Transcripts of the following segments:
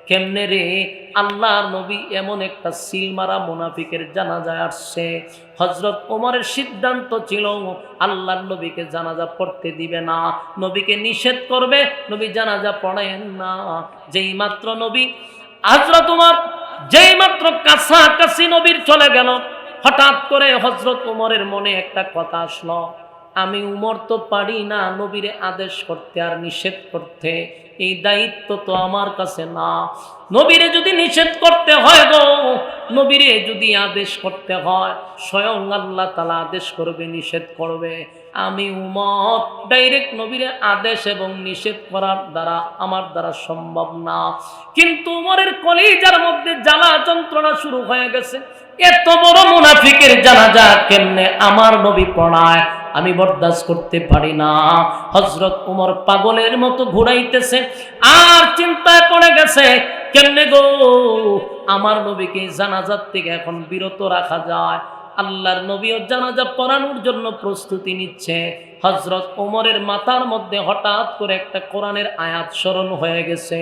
কেমনে রে? আল্লাহর নবী এমন একটা সিল মারা মুনাফিকের জানাজায় আসছে। হযরত ওমরের সিদ্ধান্ত ছিল আল্লাহর নবীকে জানাজা পড়তে দিবে না, নবীকে নিষেধ করবে, নবী জানাজা পড়ায়েন না। যেই মাত্র নবী হযরত ওমর যেই মাত্র কাছাকাছি নবীর চলে গেল, হঠাৎ করে হযরত ওমরের মনে একটা কথা আসলো, আমি উমর তো পারি না নবীরে আদেশ করতে আর নিষেধ করতে, এই দায়িত্ব তো আমার কাছে না। নবীরে যদি নিষেধ করতে হয় গো, নবীরে যদি আদেশ করতে হয়, স্বয়ং আল্লাহ তাআলা আদেশ করবে, নিষেধ করবে। আমি উমর ডাইরেক্ট নবীরে আদেশ এবং নিষেধ করার দ্বারা আমার দ্বারা সম্ভব না। কিন্তু উমরের কলিজার মধ্যে জ্বালা যন্ত্রণা শুরু হয়ে গেছে। এত বড় মুনাফিকের জানাজা কেমনে আমার নবী পড়ায়, আমি বরদাস্ত করতে পারি না। হযরত ওমর পাগলের মতো ঘুরাইতেছে আর চিন্তায় পড়ে গেছে, কেমনে গো আমার নবীকে জানাজার থেকে এখন বিরত রাখা যায়। আল্লাহর নবীও জানাজা পড়ানোর জন্য প্রস্তুতি নিচ্ছে। হযরত ওমরের মাথার মধ্যে হঠাৎ করে একটা কোরআনের আয়াত স্মরণ হয়ে গেছে।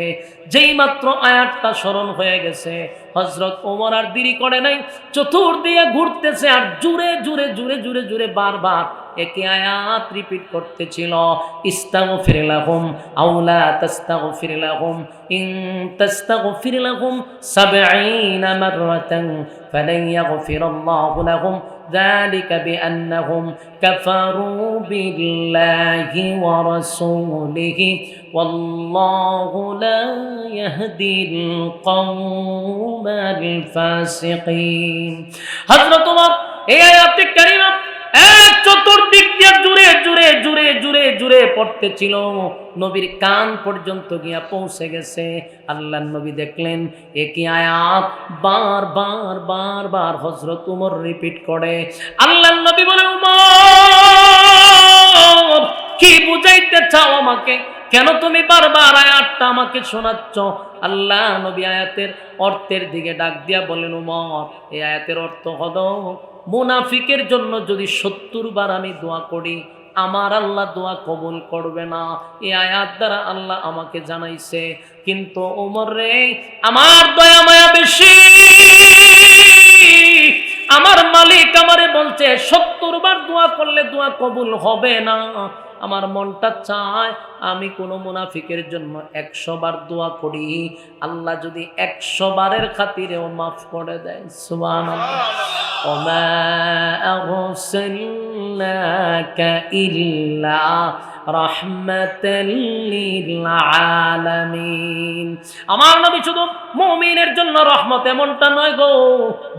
যেই মাত্র আয়াতটা স্মরণ হয়ে গেছে, হযরত ওমর আর দেরি করে নাই, চতুর্দিকে ঘুরতেছে আর জুড়ে জুড়ে জুড়ে জুড়ে জুড়ে বারবার একই আয়াত রিপিট করতেছিল, ইস্তাগফির লাহুম আও লা তাস্তাগফির লাহুম ইন তাস্তাগফির লাহুম ৭০ মাররাতান ফালান ইয়াগফিরাল্লাহু লাহুম যালিকা বিআন্নাহুম কাফারু বিল্লাহি ওয়া রাসূলিহি ওয়াল্লাহু লা ইয়াহদিল কওমাল ফাসিকিন। হযরত ওমর এই আয়াতে কারিমা চতুর্দিক দিয়ে জুড়ে জুড়ে জুড়ে জুড়ে জুড়ে পড়তেছিল, নবীর কান পর্যন্ত গিয়া পৌঁছে গেছে। আল্লাহর নবী দেখলেন একই আয়াত বারবার বারবার হযরত ওমর রিপিট করে। আল্লাহর নবী বলে, ওমর কি বুঝাইতে চাও আমাকে? কেন তুমি বারবার আয়াতটা আমাকে শোনাচ্ছ? আল্লাহ নবী আয়াতের অর্থের দিকে ডাক দিয়া বলেন, ওমর এই আয়াতের অর্থ হলো, মুনাফিকের জন্য যদি ৭০ বার আমি দোয়া করি, আমার আল্লাহ দোয়া কবুল করবে না। এই আয়াত দ্বারা আল্লাহ আমাকে জানাইছে। কিন্তু ওমর রে, আমার দয়া মায়া বেশি, আমার মালিক আমারে বলছে ৭০ বার দোয়া করলে দোয়া কবুল হবে না। আমার মনটা চায় আমি কোনো মুনাফিকের জন্য ১০০ বার দোয়া করি, আল্লাহ যদি ১০০ বারের খাতিরেও মাফ করে দেয়। সুবহানাল্লাহ। ওমা আরসালনাকা ইল্লা রাহমাতাল লিল আলামিন। আমার নবী শুধু মুমিনের জন্য রহমত এমনটা নয় গো,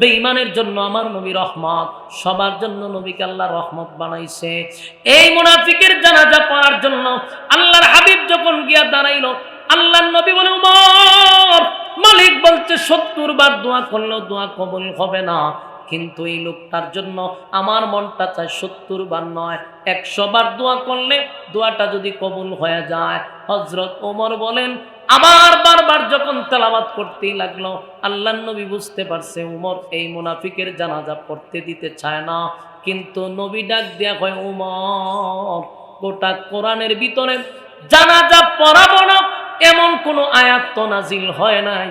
বেঈমানের জন্য আমার নবী রহমত। সবার জন্য নবীকে আল্লাহ রহমত বানাইছে। এই মুনাফিকের জানাজা পড়ার জন্য আল্লাহর হাবিব যখন গিয়া দাঁড়াইল, আল্লাহর নবী বলে, ওমর মালিক বলছে ৭০ বার দোয়া করলেও দোয়া কবুল হবে না, কিন্তু এই লোকটার জন্য আমার মনটা চায় ৭০ বার নয় ১০০ বার দোয়া করলে দোয়াটা যদি কবুল হয়ে যায়। হযরত ওমর বলেন, আবার বারবার যখন তেলাওয়াত করতেই লাগলো, আল্লাহর নবী বুঝতে পারছে ওমর এই মুনাফিকের জানাজা পড়তে দিতে চায় না। কিন্তু নবী ডাক দেয়া হয়, ওমর গোটা কোরআনের ভিতরে জানাজা পড়াবো না এমন কোন আয়াত তো নাজিল হয় নাই,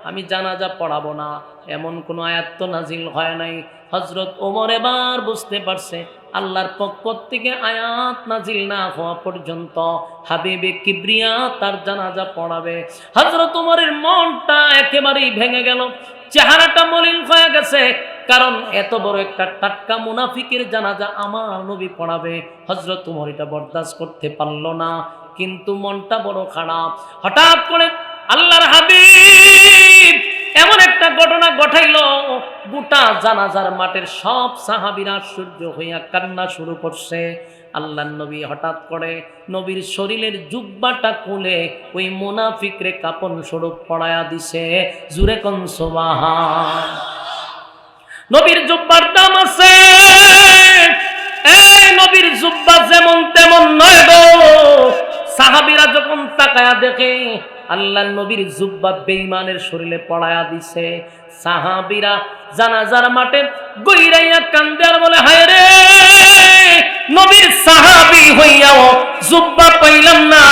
আমি জানাজা পড়াবো না এমন কোন আয়াত তো নাজিল হয় নাই। হযরত ওমর এবার বুঝতে পারছে আল্লাহর পক্ষ থেকে আয়াত নাজিল না হওয়া পর্যন্ত হাবিবে কিবরিয়া তার জানাজা পড়াবে। হযরত ওমরের মনটা একেবারেই ভেঙে গেল, চেহারাটা মলিন হয়ে গেছে, কারণ এত বড় একটা টাটকা মুনাফিকের জানাজা আমার নবী পড়াবে। হযরত ওমর এটা বরদাস্ত করতে পারল না, কিন্তু মনটা বড় খারাপ। হঠাৎ করে আল্লাহর হাবিব এমন একটা ঘটনা ঘটাইলো, গোটা জানাজার মাঠের সব সাহাবীরা আশ্চর্য হইয়া কান্না শুরু করছে। আল্লাহর নবী হঠাৎ করে নবীর শরীরের জুব্বাটা খুলে ওই মুনাফিকরে কাপন স্বরূপ পড়ায়া দিছে। জুরে কোন সুবহান। নবীর জুব্বার দাম আছে, এই নবীর জুব্বা যেমন তেমন নয় গো। সাহাবীরা যখন তাকায়া দেখে আল্লাহর নবীর জুব্বা বেঈমানের শরীরে পড়ায়া দিছে, সাহাবীরা জানাজার মাঠে গইরাইয়া কান্দে আর বলে, হায় রে নবীর সাহাবী হইয়াও জুব্বা পাইলাম না,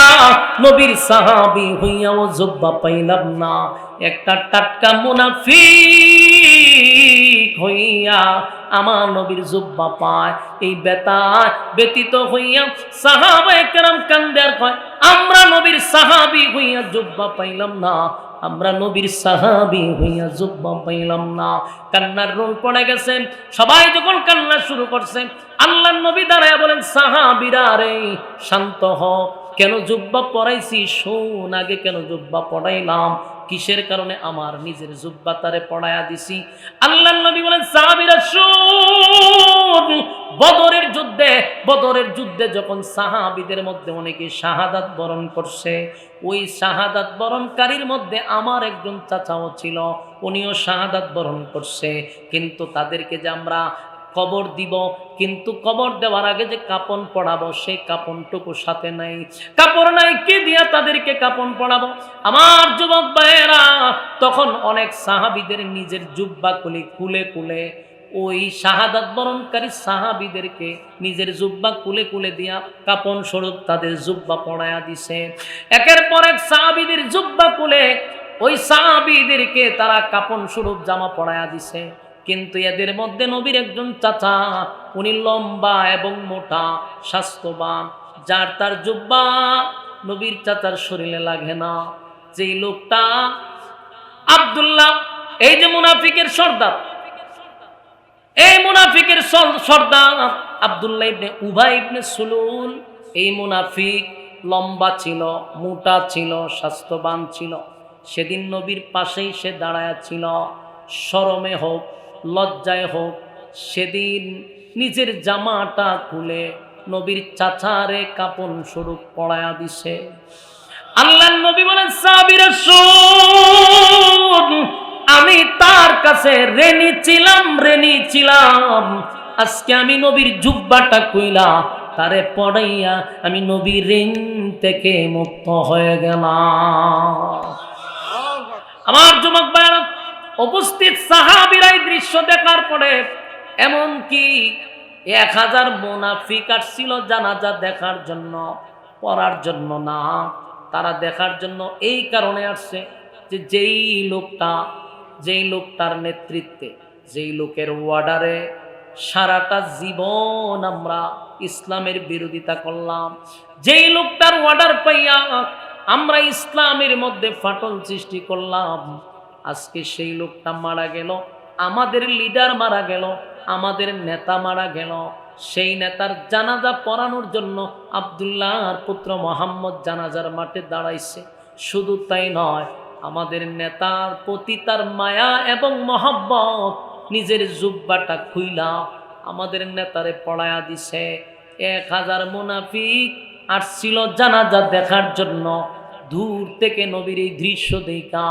নবীর সাহাবী হইয়াও জুব্বা পাইলাম না। একটা টাটকা মুনাফিক হইয়া আমার নবীর জুব্বা পায়, এই বেতায় ব্যতীত হইয়া সাহাবায়ে কেরাম কান্দে আর কয়, আমরা নবীর সাহাবী হইয়া জুব্বা পাইলাম না, আমরা নবীর সাহাবী হইয়া জুব্বা পাইলাম না। কান্নার রোল পড়ে গেছে। সবাই যখন কান্না শুরু করছে, আল্লাহর নবী দাঁড়ায় বলেন, সাহাবীরা রে শান্ত হ, কেন জুব্বা পরাইছি শোন, আগে কেন জুব্বা পড়াইলাম, কিসের কারণে আমার নিজের জুব্বা তারে পড়ায়া দিছি। আল্লাহর নবী বলেন, সাহাবীরা শোন, বদরের যুদ্ধে যখন সাহাবীদের মধ্যে অনেকে শাহাদাত বরণ করছে, ওই শাহাদাত বরণকারীর মধ্যে আমার একজন চাচাও ছিল, উনিও শাহাদাত বরণ করছে। কিন্তু তাদেরকে যে আমরা কবর দিব, কিন্তু কবর দেওয়ার আগে যে কাপন পড়াবো, সেই কাপনটুকু সাথে নাই, কাপড় নাই, কে দিয়া তাদেরকে কাপন পড়াবো? আমার যুবক ভাইয়েরা, তখন অনেক সাহাবীদের নিজের জুব্বা খুলে খুলে ওই শাহাদাত বরণকারী সাহাবীদেরকে নিজের জুব্বা খুলে দিয়া কাপন স্বরূপ তাদের জুব্বা পড়ায়া দিছে। একের পর এক সাহাবীদের জুব্বা খুলে ওই সাহাবীদেরকে তারা কাপন স্বরূপ জামা পড়ায়া দিছে। কিন্তু এদের মধ্যে নবীর একজন চাচা, উনি লম্বা এবং মোটা, স্বাস্থ্যবান, যার তার জুব্বা নবীর চাচার শরীরে লাগে না। যেই লোকটা আব্দুল্লাহ, এই যে মুনাফিকের সর্দার, এই মুনাফিকের সর্দার আব্দুল্লাহ ইবনে উবাই ইবনে সুলুল, এই মুনাফিক লম্বা ছিল, মোটা ছিল, স্বাস্থ্যবান ছিল। সেদিন নবীর পাশেই সে দাঁড়ায়া ছিল। শরমে হোক, লজ্জায় হোক, সেদিন নিজের জামাটা খুলে নবীর চাচারে কাপন স্বরূপ পড়ায়া দিছে। আল্লাহর নবী বলেন, সাহাবীরা শোন, আমি তার কাছে ঋণী ছিলাম, আজকে আমি নবীর জুব্বাটা কইলা তারে পড়াইয়া আমি নবীর ঋণ থেকে মুক্ত হয়ে গেলাম। আমার যুবক ভাইরা, উপস্থিত সাহাবীরা এই দৃশ্য দেখার পরে, এমন কি 1000 মুনাফিক আসছিল জানাজা দেখার জন্য, পড়ার জন্য না, তারা দেখার জন্য এই কারণে আসছে যে যেই লোকটার নেতৃত্বে, যেই লোকের ওয়ার্ডারে সারাটা জীবন আমরা ইসলামের বিরোধিতা করলাম, যেই লোকটার ওয়ার্ডার পাইয়া আমরা ইসলামের মধ্যে ফাটল সৃষ্টি করলাম, আজকে সেই লোকটা মারা গেল, আমাদের লিডার মারা গেল, আমাদের নেতা মারা গেল। সেই নেতার জানাজা পড়ানোর জন্য আব্দুল্লাহর পুত্র মোহাম্মদ জানাজার মাঠে দাঁড়াইছে। শুধু তাই নয়, আমাদের নেতার প্রতি তার মায়া এবং মহব্বত, নিজের জুব্বাটা খুইলা আমাদের নেতারে পড়ায়া দিছে। 1000 মুনাফিক আসছিল জানাজা দেখার জন্য। দূর থেকে নবীর এই দৃশ্য দেখা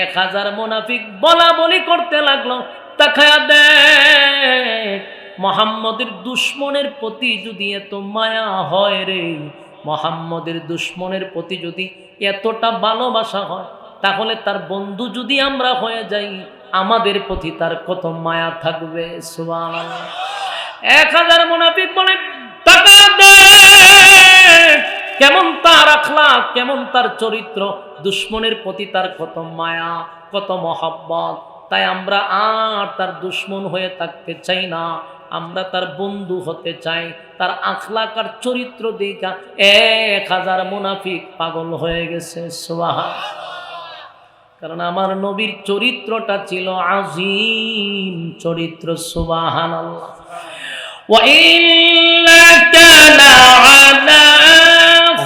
1000 মুনাফিক বলা বলি করতে লাগলো, তাকায়া দেখ, মুহাম্মদের দুশমনের প্রতি যদি এত মায়া হয় রে, মুহাম্মদের দুশমনের প্রতি যদি এতটা ভালোবাসা হয়, তাহলে তার বন্ধু যদি আমরা হয়ে যাই, আমাদের প্রতি তার কত মায়া থাকবে। সুবহানাল্লাহ। 1000 মুনাফিক বলে, তাকায়া দেখ, কেমন তার আখলাক, কেমন তার চরিত্র, দুশমনের প্রতি তার কত মায়া, কত মহব্বত। তাই আমরা আর তার দুশমন হয়ে থাকতে চাই না, আমরা তার বন্ধু হতে চাই। তার আখলাক আর চরিত্র দেখা 1000 মুনাফিক পাগল হয়ে গেছে। সুবহানাল্লাহ। কারণ আমার নবীর চরিত্রটা ছিল আযীম চরিত্র। সুবহানাল্লাহ। ওয়া ইন্নাকা লা'আলা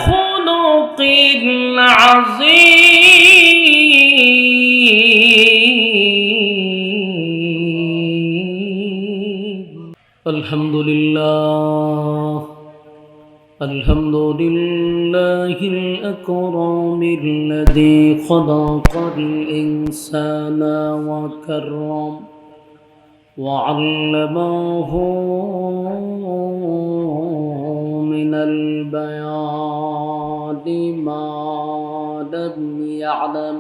খুলুকিন আযীম। আলহামদুলিল্লাহ, আলহামদুলিল্লাহিল আকরামিল্লাযী খালাকাল ইনসানা ওয়া কাররাম ওয়া আল্লামাহু মিনাল বায়ানি মা লাম ইয়া'লাম।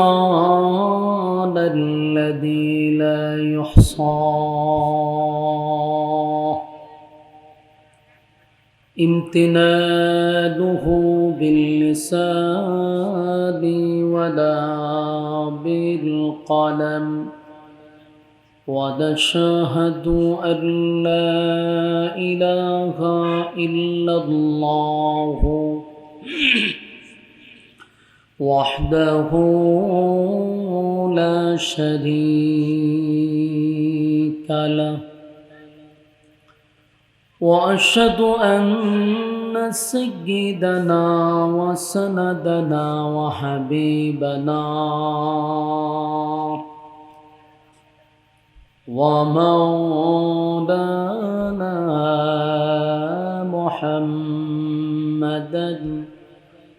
فسبحان الذي لا يحصى نعمه على عباده ويغفر لمن يشاء ويعذب من يشاء. سبحان الذي لا يحصى نعمه على عباده ويغفر لمن يشاء ويعذب من يشاء. سبحان الذي لا يحصى نعمه على عباده ويغفر لمن يشاء ويعذب من يشاء. سبحان الذي لا يحصى امتنانه باللسان ولا بالقلم ونشهد أن لا إله إلا الله وحده لا شريك له وأشهد أن سيدنا وسندنا وحبيبنا ومولانا محمدا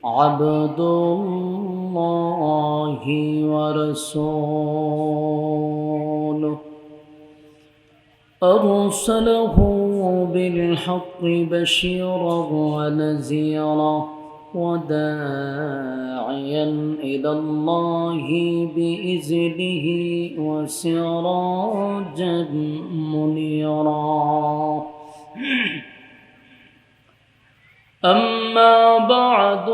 عبد الله ورسوله أرسله بالحق بشيرا ونذيرا وداعيا إلى الله بإذنه وسراجا منيرا أما بعد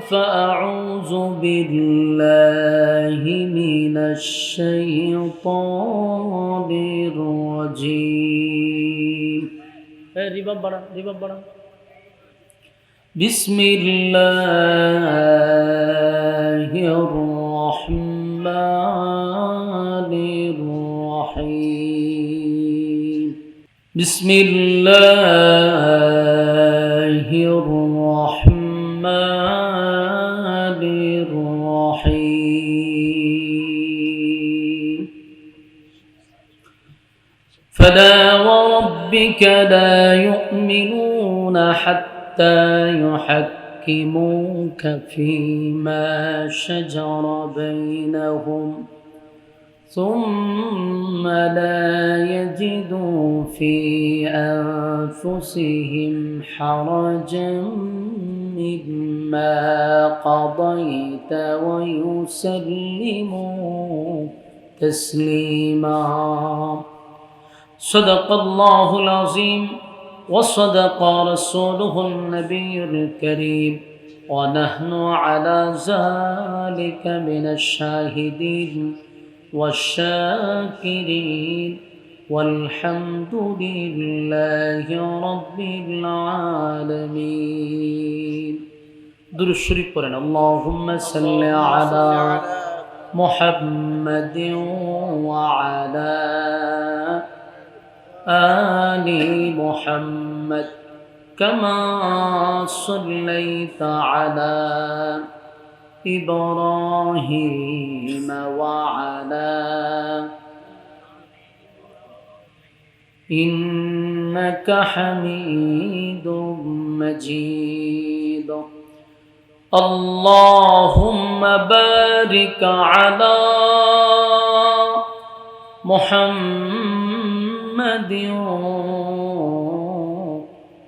فأعوذ بالله من الشيطان الرجيم بسم الله الرحمن الرحيم بسم الله الرحمن الرحيم فلا وربك لا يؤمنون حتى يحكموك فيما شجر بينهم ثم لا يجدوا في أنفسهم حرجا مما قضيت ويسلموا تسليما صدق الله العظيم وصدق رسوله النبي الكريم ونحن على ذلك من الشاهدين والشاكرين والحمد لله رب العالمين درود الشريف قرآن اللهم صل على محمد وعلى آل محمد كما صليت على إبراهيم وعلى إنك حميد مجيد اللهم بارك على محمد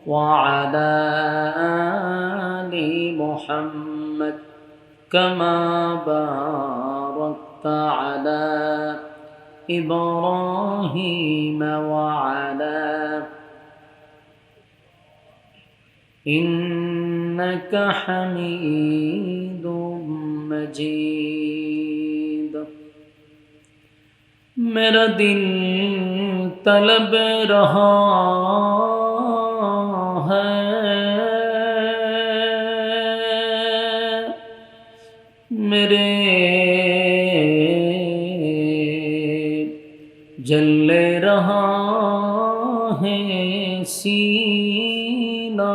وعلى آل محمد كما باركت على إبراهيم وعلى إنك حميد مجيد मेरा दिल तलब रहा है मेरे जल रहा है सीना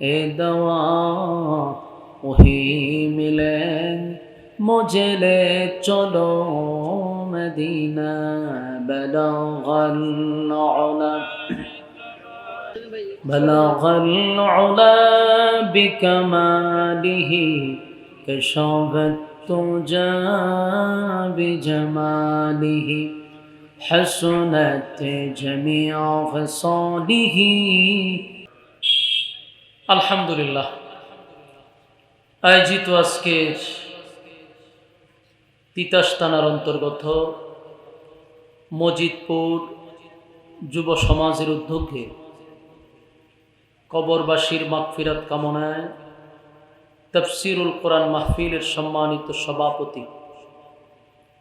ए दवा वही मिले मुझे ले चलो मदीना बलगल उला बिकमालिही कशफत तुजा बिजमालिही हसनत जमीअ खसालिही আলহামদুলিল্লাহ আয়োজিত আজকে তিতাস থানার অন্তর্গত মজিদপুর যুব সমাজের উদ্যোগে কবরবাসীর মাগফিরাত কামনায় তাফসীরুল কোরআন মাহফিলের সম্মানিত সভাপতি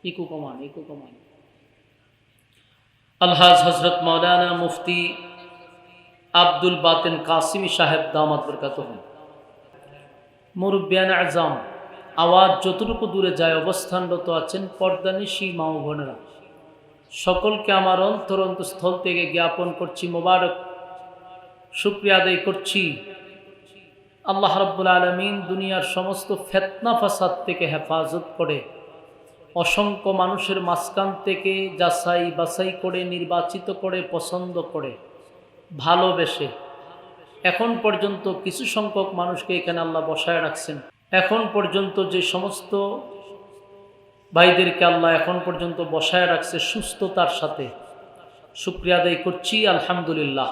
ইকু কমান আলহাজ হযরত মাওলানা মুফতি আব্দুল বাতেন কাসিমি সাহেব দামাত বরকাতুহু, মুরব্বিয়ান আজম, আওয়াজ যতটুকু দূরে যায় অবস্থানরত আছেন পর্দানিশী মা ও বোনেরা, সকলকে আমার অন্তরস্থল থেকে জ্ঞাপন করছি মোবারক, শুকরিয়া আদায় করছি। আল্লাহ রাব্বুল আলামিন দুনিয়ার সমস্ত ফিতনা ফাসাদ থেকে হেফাজত করে অসংখ্য মানুষের মাঝখান থেকে যাচাই বাছাই করে নির্বাচিত করে পছন্দ করে ভালোবেসে এখন পর্যন্ত কিছু সংখ্যক মানুষকে এখানে আল্লাহ বসায় রাখছেন। এখন পর্যন্ত যে সমস্ত ভাইদেরকে আল্লাহ এখন পর্যন্ত বসায় রাখছে সুস্থতার সাথে, শুকরিয়া আদায় করছি আলহামদুলিল্লাহ।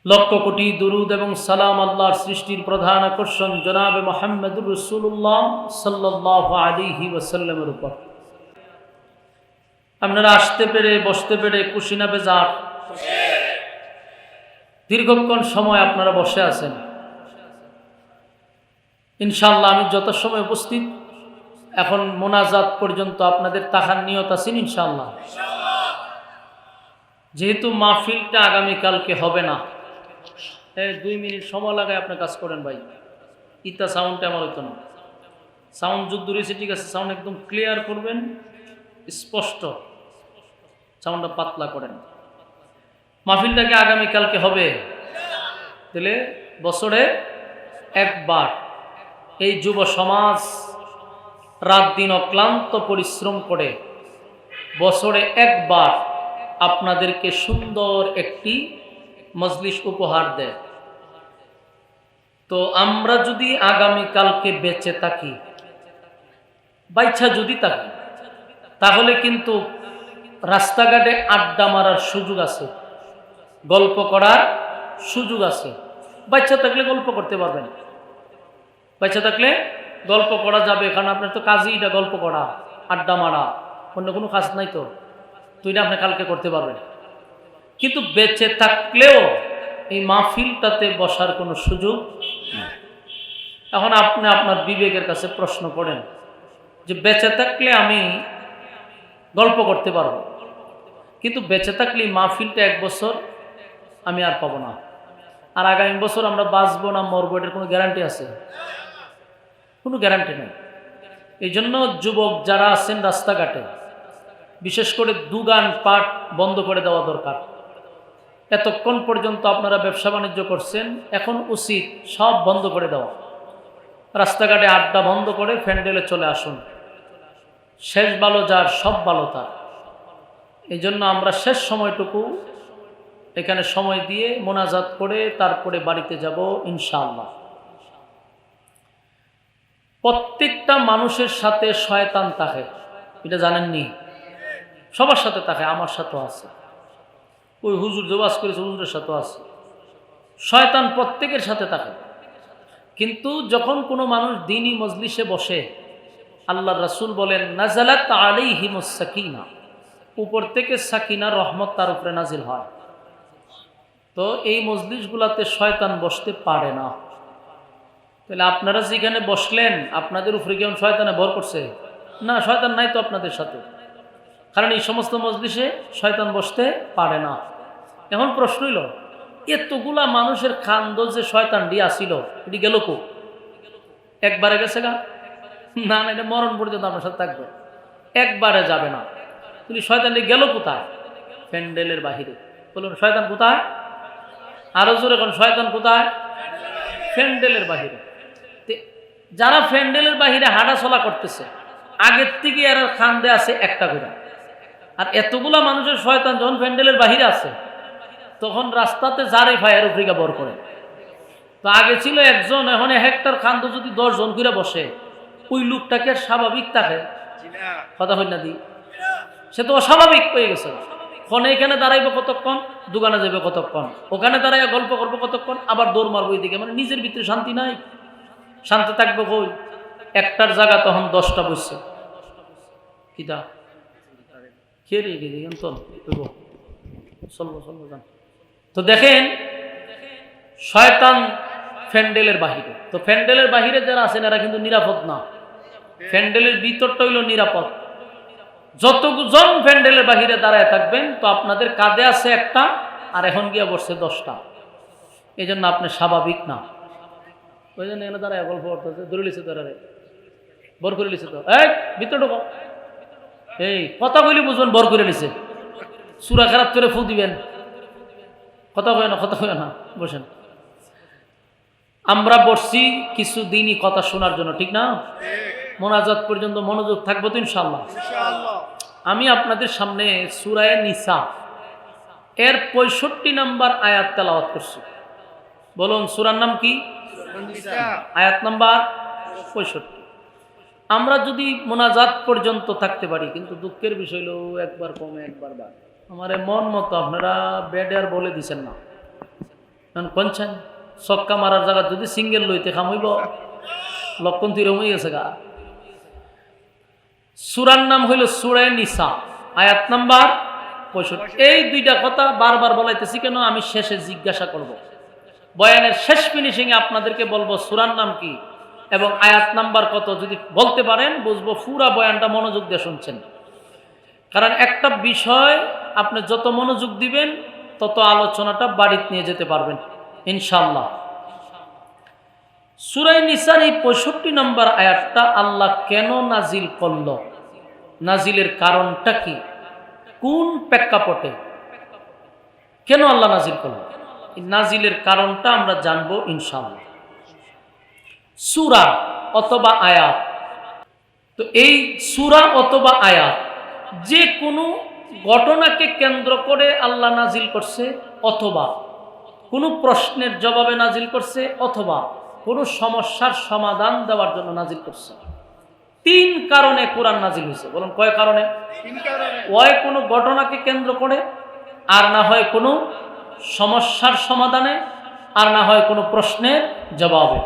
লক্ষ কোটি দুরুদ এবং সালাম আল্লাহর সৃষ্টির প্রধান আকর্ষণ জনাবে মুহাম্মদুর রাসূলুল্লাহ সাল্লাল্লাহু আলাইহি ওয়াসাল্লামের উপর। আপনারা আসতে পেরে বসতে পেরে খুশি না বেজার? দীর্ঘক্ষণ সময় আপনারা বসে আছেন। ইনশাআল্লাহ আমি যত সময় উপস্থিত এখন মোনাজাত পর্যন্ত আপনাদের তাহার নিয়ত আছেন ইনশাআল্লাহ। যেহেতু মাহফিলটা আগামীকালকে হবে না, 2 মিনিট সময় লাগায় আপনি কাজ করেন ভাই। ইতা সাউন্ডটা আমার হইতো না, সাউন্ড যুদ্ধ রয়েছে ঠিক আছে, সাউন্ড একদম ক্লিয়ার করবেন, স্পষ্ট সাউন্ডটা পাতলা করেন। মাহফিলটাকে আগামীকালকে হবে, তাহলে বছরে একবার এই যুব সমাজ রাত দিন অক্লান্ত পরিশ্রম করে বছরে একবার আপনাদেরকে সুন্দর একটি মজলিস উপহার দেয়। তো আমরা যদি আগামীকালকে বেঁচে থাকি, বাইচ্ছা যদি থাকি, তাহলে কিন্তু রাস্তাঘাটে আড্ডা মারার সুযোগ আছে, গল্প করার সুযোগ আছে। বাচ্চা থাকলে গল্প করতে পারবেন, বাচ্চা থাকলে গল্প করা যাবে, কারণ আপনার তো কাজই এটা গল্প করা, আড্ডা মারা, অন্য কোনো কাজ নাই তো, এটা আপনি কালকে করতে পারবেন। কিন্তু বেঁচে থাকলেও এই মাহফিলটাতে বসার কোনো সুযোগ নেই। এখন আপনি আপনার বিবেকের কাছে প্রশ্ন করেন যে বেঁচে থাকলে আমি গল্প করতে পারবো, কিন্তু বেঁচে থাকলে মাহফিলটা 1 বছর আমি আর পাবো না, আর আগামী বছর আমরা বাঁচবো না মরবো, এটার কোনো গ্যারান্টি আছে? কোনো গ্যারান্টি নেই। এই জন্য যুবক যারা আছেন রাস্তাঘাটে, বিশেষ করে দুগান পাট বন্ধ করে দেওয়া দরকার। এতক্ষণ পর্যন্ত আপনারা ব্যবসা বাণিজ্য করছেন, এখন উচিত সব বন্ধ করে দেওয়া। রাস্তাঘাটে আড্ডা বন্ধ করে প্যান্ডেলে চলে আসুন। শেষ ভালো যার সব ভালো তার। এই জন্য আমরা শেষ সময়টুকু এখানে সময় দিয়ে মোনাজাত করে তারপরে বাড়িতে যাব ইনশাআল্লাহ। প্রত্যেকটা মানুষের সাথে শয়তান থাকে, এটা জানেননি? সবার সাথে থাকে, আমার সাথেও আছে, ওই হুজুর যে ওয়াজ করেছে হুজুরের সাথেও আছে। শয়তান প্রত্যেকের সাথে থাকে। কিন্তু যখন কোনো মানুষ দ্বীনি মজলিসে বসে, আল্লাহর রাসূল বলেন নাজালাত আলাইহিমুস সাকিনা, উপর থেকে সাকিনার রহমত তার উপরে নাজিল হয়। তো এই মজলিসগুলাতে শয়তান বসতে পারে না। তাহলে আপনারা যেখানে বসলেন আপনাদের উপরে কেমন শয়তানে ভর করছে? না, শয়তান নাই তো আপনাদের সাথে, কারণ এই সমস্ত মজলিসে শয়তান বসতে পারে না। এখন প্রশ্ন হইল, এতগুলা মানুষের খান্দ যে শয়তান দিয়ে আসিল, এটি গেল কো? একবারে গেছে গা? না না, এটা মরণ পর্যন্ত আপনার সাথে থাকবে, একবারে যাবে না। তুমি শয়তান গেল কোথায়? প্যান্ডেলের বাহিরে। বলুন শয়তান কোথায়? আরো জোরে কোন শয়তান কোথায়? প্যান্ডেলের বাহিরে। যারা প্যান্ডেলের বাহিরে হাঁটা চলা করতেছে, আগের থেকে এর খান্দে আছে একটা করে, আর এতগুলা মানুষের শয়তান যখন প্যান্ডেলের বাহিরে আছে, তখন রাস্তাতে যারে ফায়ার উঠে বর করে। তো আগে ছিল একজন, এখন 1 হেক্টর খান্দ যদি 10 জন করে বসে, ওই লোকটাকে স্বাভাবিক থাকে কথা হয় না দি, সে তো অস্বাভাবিক হয়ে গেছে। ফোনে এখানে দাঁড়াইবো কতক্ষণ, দোকানে যাবে কতক্ষণ, ওখানে দাঁড়াইয়া গল্প করবো কতক্ষণ, আবার দৌড় মারবো এদিকে। মানে নিজের ভিতরে শান্তি নাই, শান্তি থাকবে কই? একটার জায়গা তখন 10টা বসছে। কিটা কে রে গেছে তো চলবো চলবো যান। তো দেখেন শয়তান প্যান্ডেলের বাহিরে, তো প্যান্ডেলের বাহিরে যারা আছেন এরা কিন্তু নিরাপদ না, প্যান্ডেলের ভিতরটা হইল নিরাপদ। যতজন প্যান্ডেলের বাহিরে দাঁড়ায় থাকবেন তো আপনাদের কাঁধে আছে একটা আর এখন গিয়ে বসছে 10টা, এই জন্য আপনি স্বাভাবিক না। ওই জন্য এনে দাঁড়ায় গল্প করতেছে, ধরে লিছে দাঁড়ায় বর করে লিছে, তো এই ভিতরে ঢোকো, এই কথা কইলে বুঝবেন বর করে লিছে, সুরা খারাপ করে ফু দিবেন, কথা কয় না কথা কয় না, বসেন। আমরা বসছি কিছু দিনই কথা শোনার জন্য, ঠিক না? মোনাজাত পর্যন্ত মনোযোগ থাকবো তো ইনশাআল্লাহ। আমি আপনাদের সামনে সূরা নিসা এর 65 নম্বর আয়াত তেলাওয়াত করছি। বলুন সূরার নাম কি? আয়াত নাম্বার 65। আমরা যদি মোনাজাত পর্যন্ত থাকতে পারি, কিন্তু দুঃখের বিষয় হলো একবার কমে একবার বাড়ে। আমার মন মতো আপনারা বেডে আর বলে দিচ্ছেন না, কোনছেন ছক্কা মারার জায়গা যদি সিঙ্গেল লইতে খামইব লক্ষণ তিরম হয়ে গেছে গা। সূরার নাম হইল সূরা নিসা, আয়াত নাম্বার 65। এই দুইটা কথা বারবার বলাইতেছি কেন, আমি শেষে জিজ্ঞাসা করব, বয়ানের শেষ ফিনিশিং এ আপনাদেরকে বলবো সূরার নাম কি এবং আয়াত নাম্বার কত। যদি বলতে পারেন বুঝবো পুরা বয়ানটা মনোযোগ দিয়ে শুনছেন। কারণ একটা বিষয় আপনি যত মনোযোগ দিবেন তত আলোচনাটা বাড়িতে নিয়ে যেতে পারবেন ইনশাআল্লাহ। সূরা নিসার এই 65 নম্বর আয়াতটা আল্লাহ কেন নাজিল করল, নাজিলের কারণটা কি, কোন প্রেক্ষাপটে কেন আল্লাহ নাজিল করল, এই নাজিলের কারণটা আমরা জানবো ইনশাআল্লাহ। সূরা অথবা আয়াত, তো এই সূরা অথবা আয়াত যে কোনো ঘটনাকে কেন্দ্র করে আল্লাহ নাজিল করছে, অথবা কোনো প্রশ্নের জবাবে নাজিল করছে, অথবা কোনো সমস্যার সমাধান দেওয়ার জন্য নাজিল করছে। 3 কারণে কোরআন নাজিল হয়েছে। বলুন কয় কারণে? 3 কারণে। হয় কোনো ঘটনাকে কেন্দ্র করে, আর না হয় কোনো সমস্যার সমাধানে, আর না হয় কোনো প্রশ্নের জবাবে।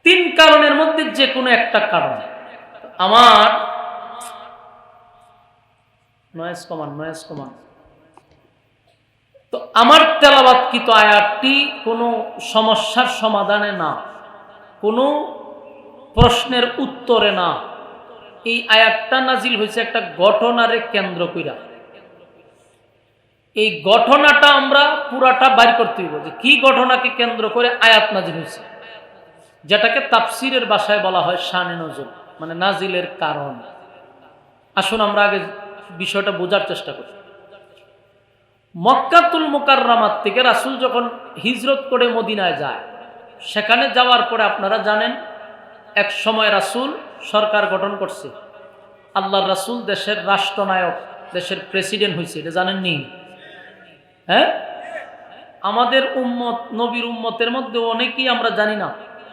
3 কারণের মধ্যে যে কোনো একটা কারণ। আমার নয়েজ কমান। তো আমার তেলাওয়াতকৃত আয়াতটি কোনো সমস্যার সমাধানে না, কোনো প্রশ্নের উত্তরে না। এই আয়াতটা নাজিল হয়েছে একটা ঘটনারে কেন্দ্র কইরা। এই ঘটনাটা আমরা পুরাটা বাইর করতে হইব যে কি ঘটনাকে কেন্দ্র করে আয়াত নাজিল হয়েছে, যেটাকে তাফসিরের ভাষায় বলা হয় শানে নজুল, মানে নাজিলের কারণ। আসুন আমরা আগে বিষয়টা বোঝার চেষ্টা করি। মক্কাতুল মুকাররমাত থেকে রাসূল যখন হিজরত করে মদিনায় যায়, সেখানে যাওয়ার পরে আপনারা জানেন এক সময় রাসূল সরকার গঠন করছে। আল্লাহর রাসূল দেশের রাষ্ট্রনায়ক, দেশের প্রেসিডেন্ট হয়েছে, এটা জানেননি? হ্যাঁ, আমাদের উম্মত, নবীর উম্মতের মধ্যে অনেকেই আমরা জানি না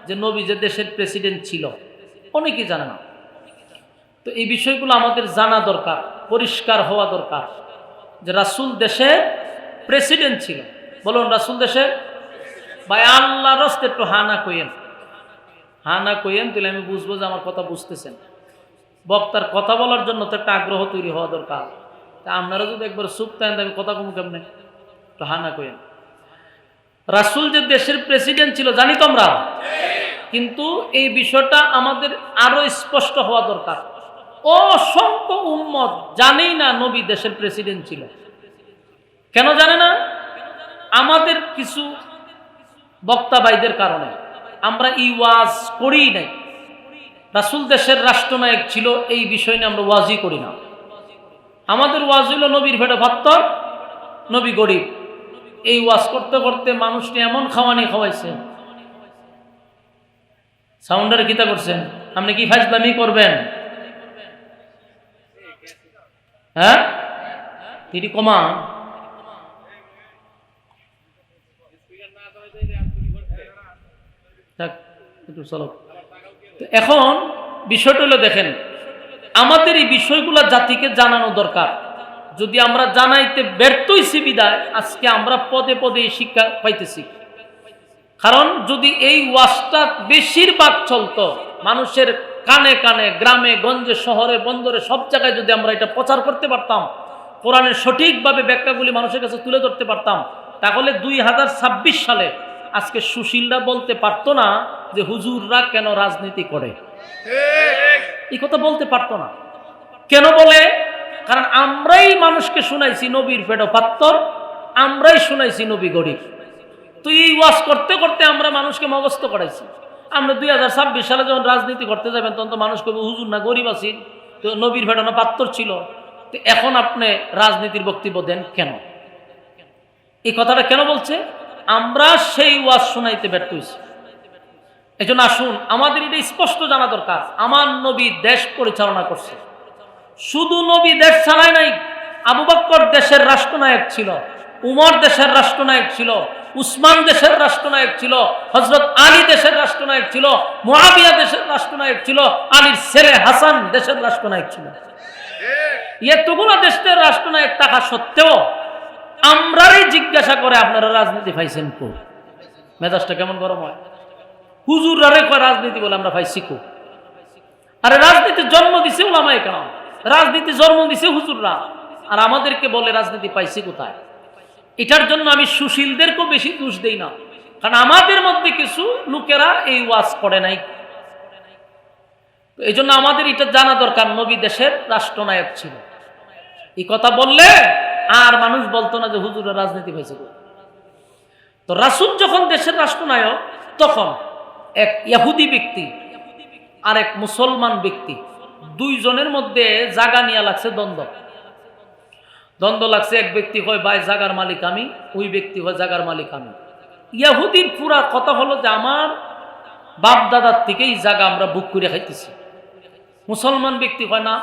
যে নবী যে দেশের প্রেসিডেন্ট ছিল, অনেকেই জানে না। তো এই বিষয়গুলো আমাদের জানা দরকার, পরিষ্কার হওয়া দরকার যে রাসূল দেশের প্রেসিডেন্ট ছিল। বলুন রাসূল দেশের, ভাই আল্লাহর রাস্তে একটু হানা কইেন, তাহলে আমি বুঝবো যে আমার কথা বুঝতেছেন। বক্তার কথা বলার জন্য তো একটা আগ্রহ তৈরি হওয়া দরকার। তা আপনারা যদি একবার চুপ থাকেন আমি কথা কম কেমনে, একটু হানা কইেন। রাসূল যে দেশের প্রেসিডেন্ট ছিল জানি তো আমরা, কিন্তু এই বিষয়টা আমাদের আরো স্পষ্ট হওয়া দরকার। অসংখ্য উম্মত জানেই না নবী দেশের প্রেসিডেন্ট ছিল। কেন জানে না? আমাদের কিছু বক্তা ভাইদের কারণে আমরা ওয়াজ করি নাই। রাসূল দেশের রাষ্ট্রনায়ক ছিল এই বিষয় নিয়ে আমরা ওয়াজই করি না। আমাদের ওয়াজ হইল নবীর পেটে ভাত্তর, নবী গরিব। এই ওয়াজ করতে করতে মানুষকে এমন খাওয়ানি খাওয়াইছেন, সাউন্ডার কিতা করছেন, আপনি কি ফাজলামি করবেন? হ্যাঁ, এটি কমা। একটু চলো। এখন বিষয়টা হলো দেখেন, আমাদের এই বিষয়গুলো জাতিকে জানানো দরকার। যদি আমরা জানাইতে ব্যর্থ হইছি বিদায় আজকে আমরা পদে পদে এই শিক্ষা পাইতেছি। কারণ যদি এই ওয়াজটা বেশিরভাগ চলতো, মানুষের কানে কানে, গ্রামে গঞ্জে, শহরে বন্দরে, সব জায়গায় যদি আমরা এটা প্রচার করতে পারতাম, কোরআনের সঠিকভাবে ব্যাখ্যাগুলি মানুষের কাছে তুলে ধরতে পারতাম, তাহলে 2026 সালে আজকে সুশীলরা বলতে পারতো না যে হুজুররা কেন রাজনীতি করে। এই কথা বলতে পারতো না। কেন বলে? কারণ আমরাই মানুষকে শুনাইছি নবীর পেট পাত্তর, আমরাই শুনাইছি নবী গরিব। তো এই ওয়াজ করতে করতে আমরা মানুষকে মগস্থ করাইছি। আমরা 2026 সালে যখন রাজনীতি করতে যাবেন তখন তো মানুষ কবে হুজুর না গরিব আছি, তো নবীর পেটানো পাত্তর ছিল, তো এখন আপনি রাজনীতির বক্তব্য দেন কেন? এই কথাটা কেন বলছে? আমরা সেই ওয়াজ শোনাইতে ব্যর্থ হয়েছি। এই জন্য আসুন, আমাদের এটা স্পষ্ট জানা দরকার, আমার নবী দেশ পরিচালনা করছে। শুধু নবী দেশ চালায় নাই, আবু বকর দেশের রাষ্ট্রনায়ক ছিল, উমর দেশের রাষ্ট্রনায়ক ছিল, উসমান দেশের রাষ্ট্রনায়ক ছিল, হযরত আলী দেশের রাষ্ট্রনায়ক ছিল, মুআবিয়া দেশের রাষ্ট্রনায়ক ছিল, আলীর ছেলে হাসান দেশের রাষ্ট্রনায়ক ছিল। এতগুলো দেশের রাষ্ট্রনায়ক থাকা সত্ত্বেও আমরাই জিজ্ঞাসা করে আপনারা রাজনীতি পাইছেন কো? মেজাজটা কেমন গরম হয়। হুজুররারে কয় রাজনীতি বলে আমরা পাইছি কো? আরে রাজনীতির জন্ম দিছে উলামায়ে কেরাম, রাজনীতি জন্ম দিছে হুজুররা, আর আমাদেরকে বলে রাজনীতি পাইছি কোথায়? এটার জন্য আমি সুশীলদেরকেও বেশি দোষ দেই না, কারণ আমাদের মধ্যে কিছু লোকেরা এই ওয়াজ করে নাই। এই জন্য আমাদের এটা জানা দরকার, নবী দেশের রাষ্ট্রনায়ক ছিল। এই কথা বললে আর মানুষ বলতো না যে হুজুররা রাজনীতি পাইছে। তো রাসূল যখন দেশের রাষ্ট্রনায়ক, তখন এক ইহুদি ব্যক্তি আর এক মুসলমান ব্যক্তি, দুইজনের মধ্যে জায়গা নিয়ে লাগছে দ্বন্দ্ব লাগছে। এক ব্যক্তি হয় ভাই জাগার মালিক আমি, ওই ব্যক্তি হয় জাগার মালিক আমি। ইহুদির পুরা কথা হলো যে আমার বাপ দাদার থেকেই জায়গা আমরা বুক করে খাইতেছি। মুসলমান ব্যক্তি হয় না,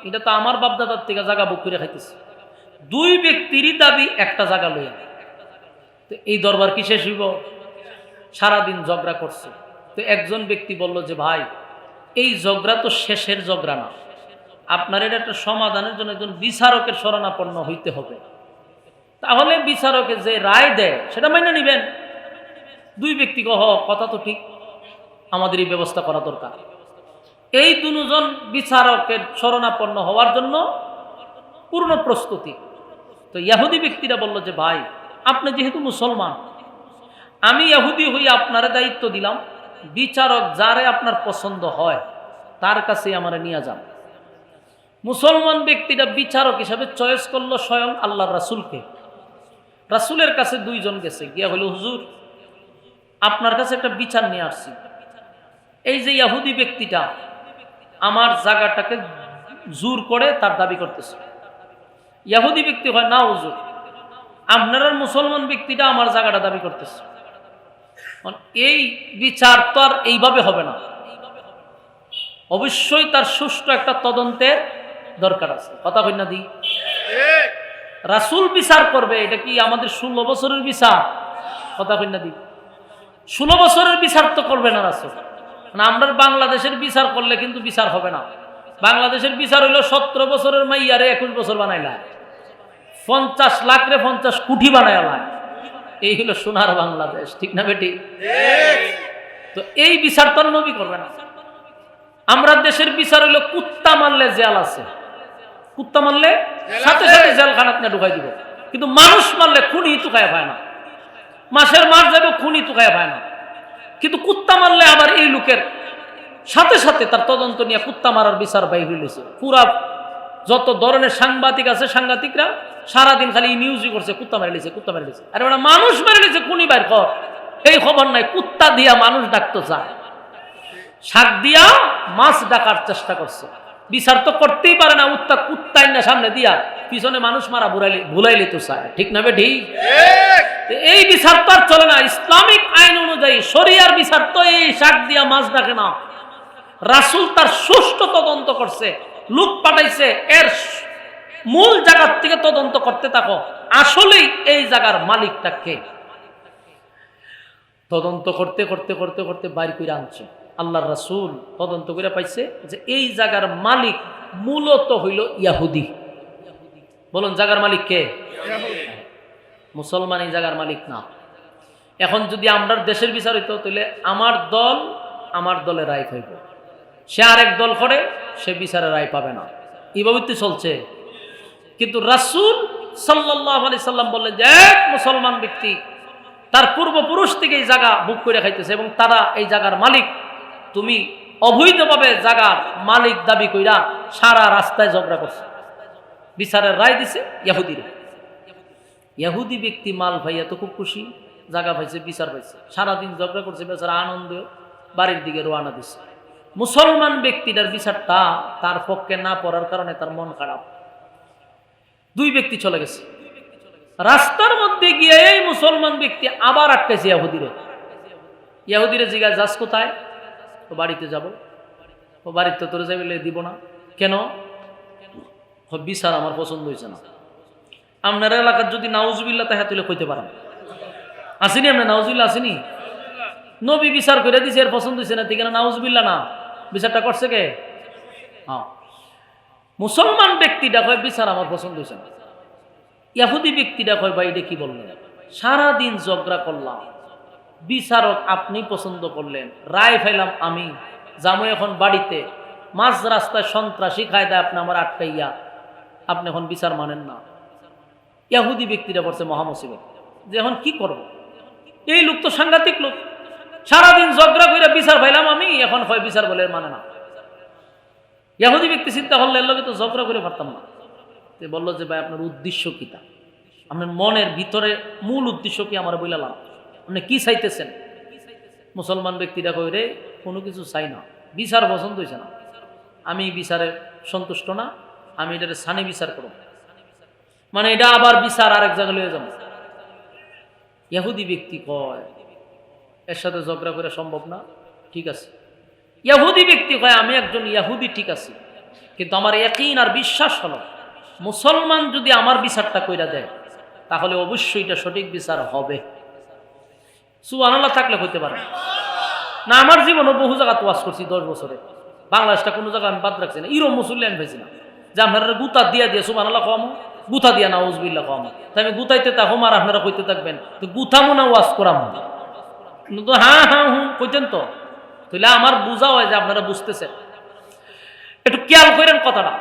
এটা তো আমার বাপ দাদার থেকে জায়গা বুক করে খাইতেছি। দুই ব্যক্তিরই দাবি একটা জায়গা লইয়া। তো এই দরবার কি শেষ হইব? সারাদিন ঝগড়া করছে। তো একজন ব্যক্তি বলল যে ভাই, এই ঝগড়া তো শেষের ঝগড়া না, আপনার এটা একটা সমাধানের জন্য একজন বিচারকের শরণাপন্ন হইতে হবে। তাহলে বিচারকে যে রায় দেয় সেটা মাইনে নিবেন। দুই ব্যক্তি কহ কথা তো ঠিক, আমাদের এই ব্যবস্থা করা দরকার। এই দুজন বিচারকের শরণাপন্ন হওয়ার জন্য পূর্ণ প্রস্তুতি। তো ইহুদি ব্যক্তিরা বলল যে ভাই, আপনি যেহেতু মুসলমান, আমি ইহুদি হয়ে আপনারে দায়িত্ব দিলাম, বিচারক যারে আপনার পছন্দ হয় তার কাছে আমারে নিয়ে যান। মুসলমান ব্যক্তিরা বিচারক হিসাবে চয়েস করলো স্বয়ং আল্লাহর রাসূলকে। রাসূলের কাছে দুইজন গেছে, গিয়া হলো হুজুর আপনার কাছে একটা বিচার নিয়ে আসছি। এই যে ইহুদি ব্যক্তিটা আমার জায়গাটাকে জোর করে তার দাবি করতেছে। ইহুদি ব্যক্তি হয় না হুজুর, আপনার মুসলমান ব্যক্তিটা আমার জায়গাটা দাবি করতেছে। এই বিচার তো আর এইভাবে হবে না, অবশ্যই তার সুষ্ঠু একটা তদন্তের দরকার আছে। কথা কই না দি? রাসূল বিচার করবে, এটা কি আমাদের 16 বছরের বিচার? কথা কই না দি? 16 বছরের বিচার তো করবে না রাসূল। না, আমরা বাংলাদেশের বিচার করলে কিন্তু বিচার হবে না। বাংলাদেশের বিচার হইল 17 বছরের মাইয়ারে 21 বছর বানাইলা, 50 লাখ রে 50 কোটি বানাইলা। এই হলো সোনার বাংলাদেশ, ঠিক না বেটি? তো এই বিচার তো নবী করবে না। আমরা দেশের বিচার হইলো কুত্তা মারলে জেল আছে, কুত্তা মারলে সাথে সাথে জেলখানাত না ঢুকাই দিব, কিন্তু মানুষ মারলে খুনি তুকায় পায় না, মাসের মার যাবে খুনি তুকায় পায় না। কিন্তু কুত্তা মারলে আবার এই লোকের সাথে সাথে তার তদন্ত নিয়ে কুত্তা মারার বিচার বাই হইলেছে। পুরা যত ধরনের সাংবাদিক আছে, সাংবাদিকরা সারাদিন খালি নিউজই করছে কুত্তা মেরে লিছে, কুত্তা মেরে লিছে। আরে ওরা মানুষ মেরে লিছে, খুনি বাইর কর, এই খবর নাই। কুত্তা দিয়া মানুষ ডাকতে চায়, শাক দিয়া মাছ ডাকার চেষ্টা করছে। বিচার তো করতেই পারে না, কুত্তাই না সামনে দিয়া পিছনে মানুষ মারা ভুলাইলে তো চায়, ঠিক না বেঠি? এই বিচার তো আর চলে না। ইসলামিক আইন অনুযায়ী শরিয়ার বিচার তো এই শাক দিয়া মাছ ডাকে না। রাসূল তার সুষ্ঠু তদন্ত করছে, লোক পাঠাইছে, এর মূল জায়গার থেকে তদন্ত করতে থাকো, আসলেই এই জায়গার মালিকটা কে। তদন্ত করতে করতে করতে করতে বাইর করে আনছে। আল্লাহর রাসূল তদন্ত করে পাইছে যে এই জায়গার মালিক মূলত হইল ইহুদি। বলুন, জায়গার মালিক কে? মুসলমান এই জায়গার মালিক না। এখন যদি আমরা দেশের বিচার হইতো, তাহলে আমার দলের রায় হইব, সে আরেক দল করে, সে বিচারের রায় পাবে না। এইভাবে চলছে। কিন্তু রাসূল সাল্লাল্লাহু আলাইহি সাল্লাম বললেন যে এক মুসলমান ব্যক্তি তার পূর্বপুরুষ থেকে এই জায়গা বুক করে খাইতেছে এবং তারা এই জায়গার মালিক, তুমি অবৈধভাবে জায়গার মালিক দাবি কইরা সারা রাস্তায় ঝগড়া করছে। বিচারের রায় দিছে ইহুদিরা। ইহুদি ব্যক্তি মাল ভাইয়া তো খুব খুশি, জায়গা পাইছে, বিচার পাইছে, সারাদিন ঝগড়া করছে, বেচারা আনন্দ বাড়ির দিকে রওনা দিচ্ছে। মুসলমান ব্যক্তিটার বিচারটা তার পক্ষে না পড়ার কারণে তার মন খারাপ। দুই ব্যক্তি চলে গেছে। রাস্তার মধ্যে গিয়ে এই মুসলমান ব্যক্তি আবার আটকেছে ইহুদিরে। ইহুদিরে জিজ্ঞাসা, যাস কোথায়? ও বাড়িতে যাব। ও বাড়িতে তোরে যাই বলে দিব না। কেন? বিচার আমার পছন্দ হয়েছে না। আপনার এলাকার যদি নাউজুবিল্লাহ তাহা তুলে কইতে পারেন, আসেনি? আপনার নাউজুবিল্লাহ আসেনি? নবী বিচার করে দিছে, এর পছন্দ হয়েছে না, ঠিক না? নাউজুবিল্লাহ না, বিচারটা করছে কে? হ্যাঁ, মুসলমান ব্যক্তিটা কয় বিচার আমার পছন্দ হয়েছে না। ইহুদি ব্যক্তিটা কয় ভাই এটা কি বললেন? সারাদিন ঝগড়া করলাম, বিচারক আপনি পছন্দ করলেন, রায় ফাইলাম আমি, যাবো এখন বাড়িতে, মাঝ রাস্তায় সন্ত্রাসী কায়দায় আপনি আমার আটকাইয়া আপনি এখন বিচার মানেন না। ইহুদি ব্যক্তিটা পড়ছে মহামুসিবত, যে এখন কি করব? এই লোক তো সাংঘাতিক লোক, সারাদিন ঝগড়া করে বিচার পাইলাম আমি, এখন হয় বিচার বলে মানে না। ইহুদি ব্যক্তি চিন্তা করলে এর লগে তো ঝগড়া করে পারতাম না। বললো যে ভাই আপনার উদ্দেশ্য কি? তা আপনার মনের ভিতরে মূল উদ্দেশ্য কি আমার বইলাম, আপনি কি চাইতেছেন? মুসলমান ব্যক্তিরা কই রে কোনো কিছু চাই না, বিচার পছন্দ হয়েছে না, আমি বিচারে সন্তুষ্ট না, আমি এটার সানি বিচার করব, মানে এটা আবার বিচার আরেক জায়গায় লয়ে যাব। ইহুদি ব্যক্তি কয় এর সাথে ঝগড়া করা সম্ভব না, ঠিক আছে। ইহুদি ব্যক্তি কয় আমি একজন ইহুদি, ঠিক আছে, কিন্তু আমার ইয়াকিন আর বিশ্বাস হলো মুসলমান যদি আমার বিচারটা কইরা দেয় তাহলে অবশ্যই এটা সঠিক বিচার হবে। সুবহানাল্লাহ থাকলে হইতে পারে না। আমার জীবনে বহু জায়গা ওয়াজ করছি 10 বছরে, বাংলাদেশটা কোনো জায়গা আমি বাদ রাখছি না, ইরো মুসল্লিয়ান পাইছি না যে আপনারা গুতা দিয়া দিয়ে সুবহানাল্লাহ কওয়ামো, গুতা দিয়া না উজবিল্লাহ কওয়ামো। তাই আমি গুতাইতে থাকুম আর আপনারা কইতে থাকবেন তো গুতামো না ওয়াজ করামো। কিন্তু হ্যাঁ হ্যাঁ হুম কইতেন তো, তাহলে আমার বোঝা হয় যে আপনারা বুঝতেছেন। একটু খেয়াল করেন কথাটা।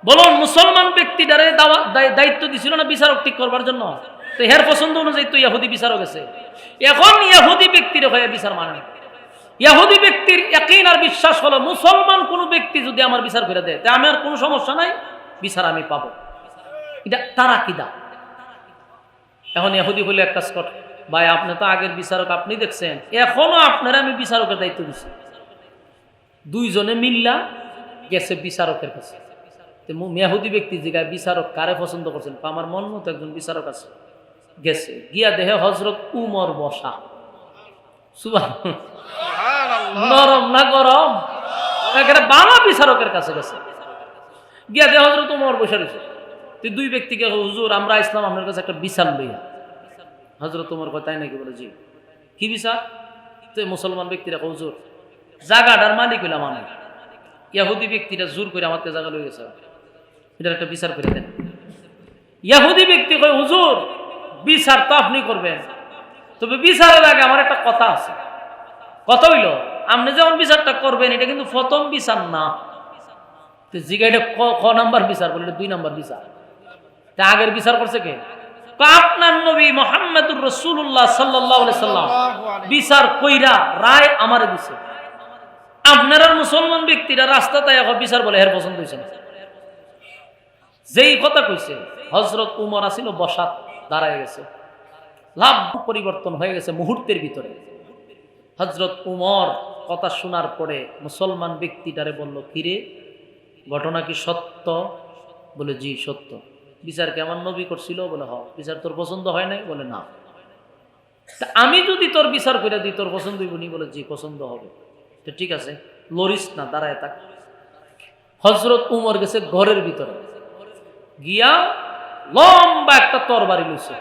বলুন, মুসলমান ব্যক্তিটারে দায়িত্ব দিছিল না বিচারক ঠিক করবার জন্য, তো হের পছন্দ অনুযায়ী তো ইহুদি বিচারক আছে। এখন ইহুদি ব্যক্তির হয়ে বিচার মানে না। ইহুদি ব্যক্তির ইয়াকিন আর বিশ্বাস হলো মুসলমান কোন ব্যক্তি যদি আমার বিচার করে দেয় তা আমার কোনো সমস্যা নাই, বিচার আমি পাবো। এটা তার আকীদা। এখন ইহুদি হলে এক কাজ কর, ভাই আপনি তো আগের বিচারক আপনি দেখছেন, এখনো আপনারা আমি বিচারকের দায়িত্ব দিচ্ছি। দুইজনে মিল্লা গেছে বিচারকের কাছে। ইহুদি ব্যক্তি জিগায় বিচারক কারে পছন্দ করছেন? আমার মন মতো একজন বিচারক আছে। গেছে গিয়া দেহে হযরত উমর বসা। সুবহানাল্লাহ, নরম না গরম? একেবারে বাংলা বিচারকের কাছে গেছে, গিয়া দেহে হযরত উমর বসে রয়েছে। তুই দুই ব্যক্তিকে, হুজুর আমরা ইসলাম আপনার কাছে একটা বিচার লইয়া। হযরত উমর কয় তাই নাকি? বলে জি। কি বিচার? তো মুসলমান ব্যক্তিরা হুজুর জায়গাটার মালিক হইলাম আমি, ইহুদি ব্যক্তিরা জোর করে আমার জায়গা লই গেছে, এটার একটা বিচার করে দেন। ইহুদি ব্যক্তি কয় হুজুর বিচার তো আপনি করবেন, তবে বিচারের আগে আমার একটা কথা আছে। কথা হইল আপনি যেমন বিচারটা করবেন এটা কিন্তু প্রথম বিচার না। তো জিগা এটা ক নাম্বার বিচার? বললে 2 নাম্বার বিচার। তা আগের বিচার করছে কে? আপনার নবী মুহাম্মদুর রাসূলুল্লাহ সাল্লাল্লাহু আলাইহি সাল্লাম বিচার কইরা রায় আমারে দিছে। আপনারা মুসলমান ব্যক্তিরা রাস্তাতে এখন বিচার বলে এর পছন্দ হইছে না। যেই কথা কইছে হযরত উমর আসিল বসাত, দাঁড়ায় গেছে, লাভ পরিবর্তন হয়ে গেছে মুহূর্তের ভিতরে। হযরত উমর কথা শোনার পরে মুসলমান ব্যক্তিটারে বলল, কিরে ঘটনা কি সত্য? বলে জি সত্য। বিচার কি আমার নবী করছিল? বলে হ। বিচার তোর পছন্দ হয় নাই? বলে না। তা আমি যদি তোর বিচার করে দিই তোর পছন্দ হইব নি? বলে জি পছন্দ হবে। তো ঠিক আছে, লরিস না, দাঁড়ায় থাক। হযরত উমর গেছে ঘরের ভিতরে, গিয়া লম্বা একটা তরবারি লইছে,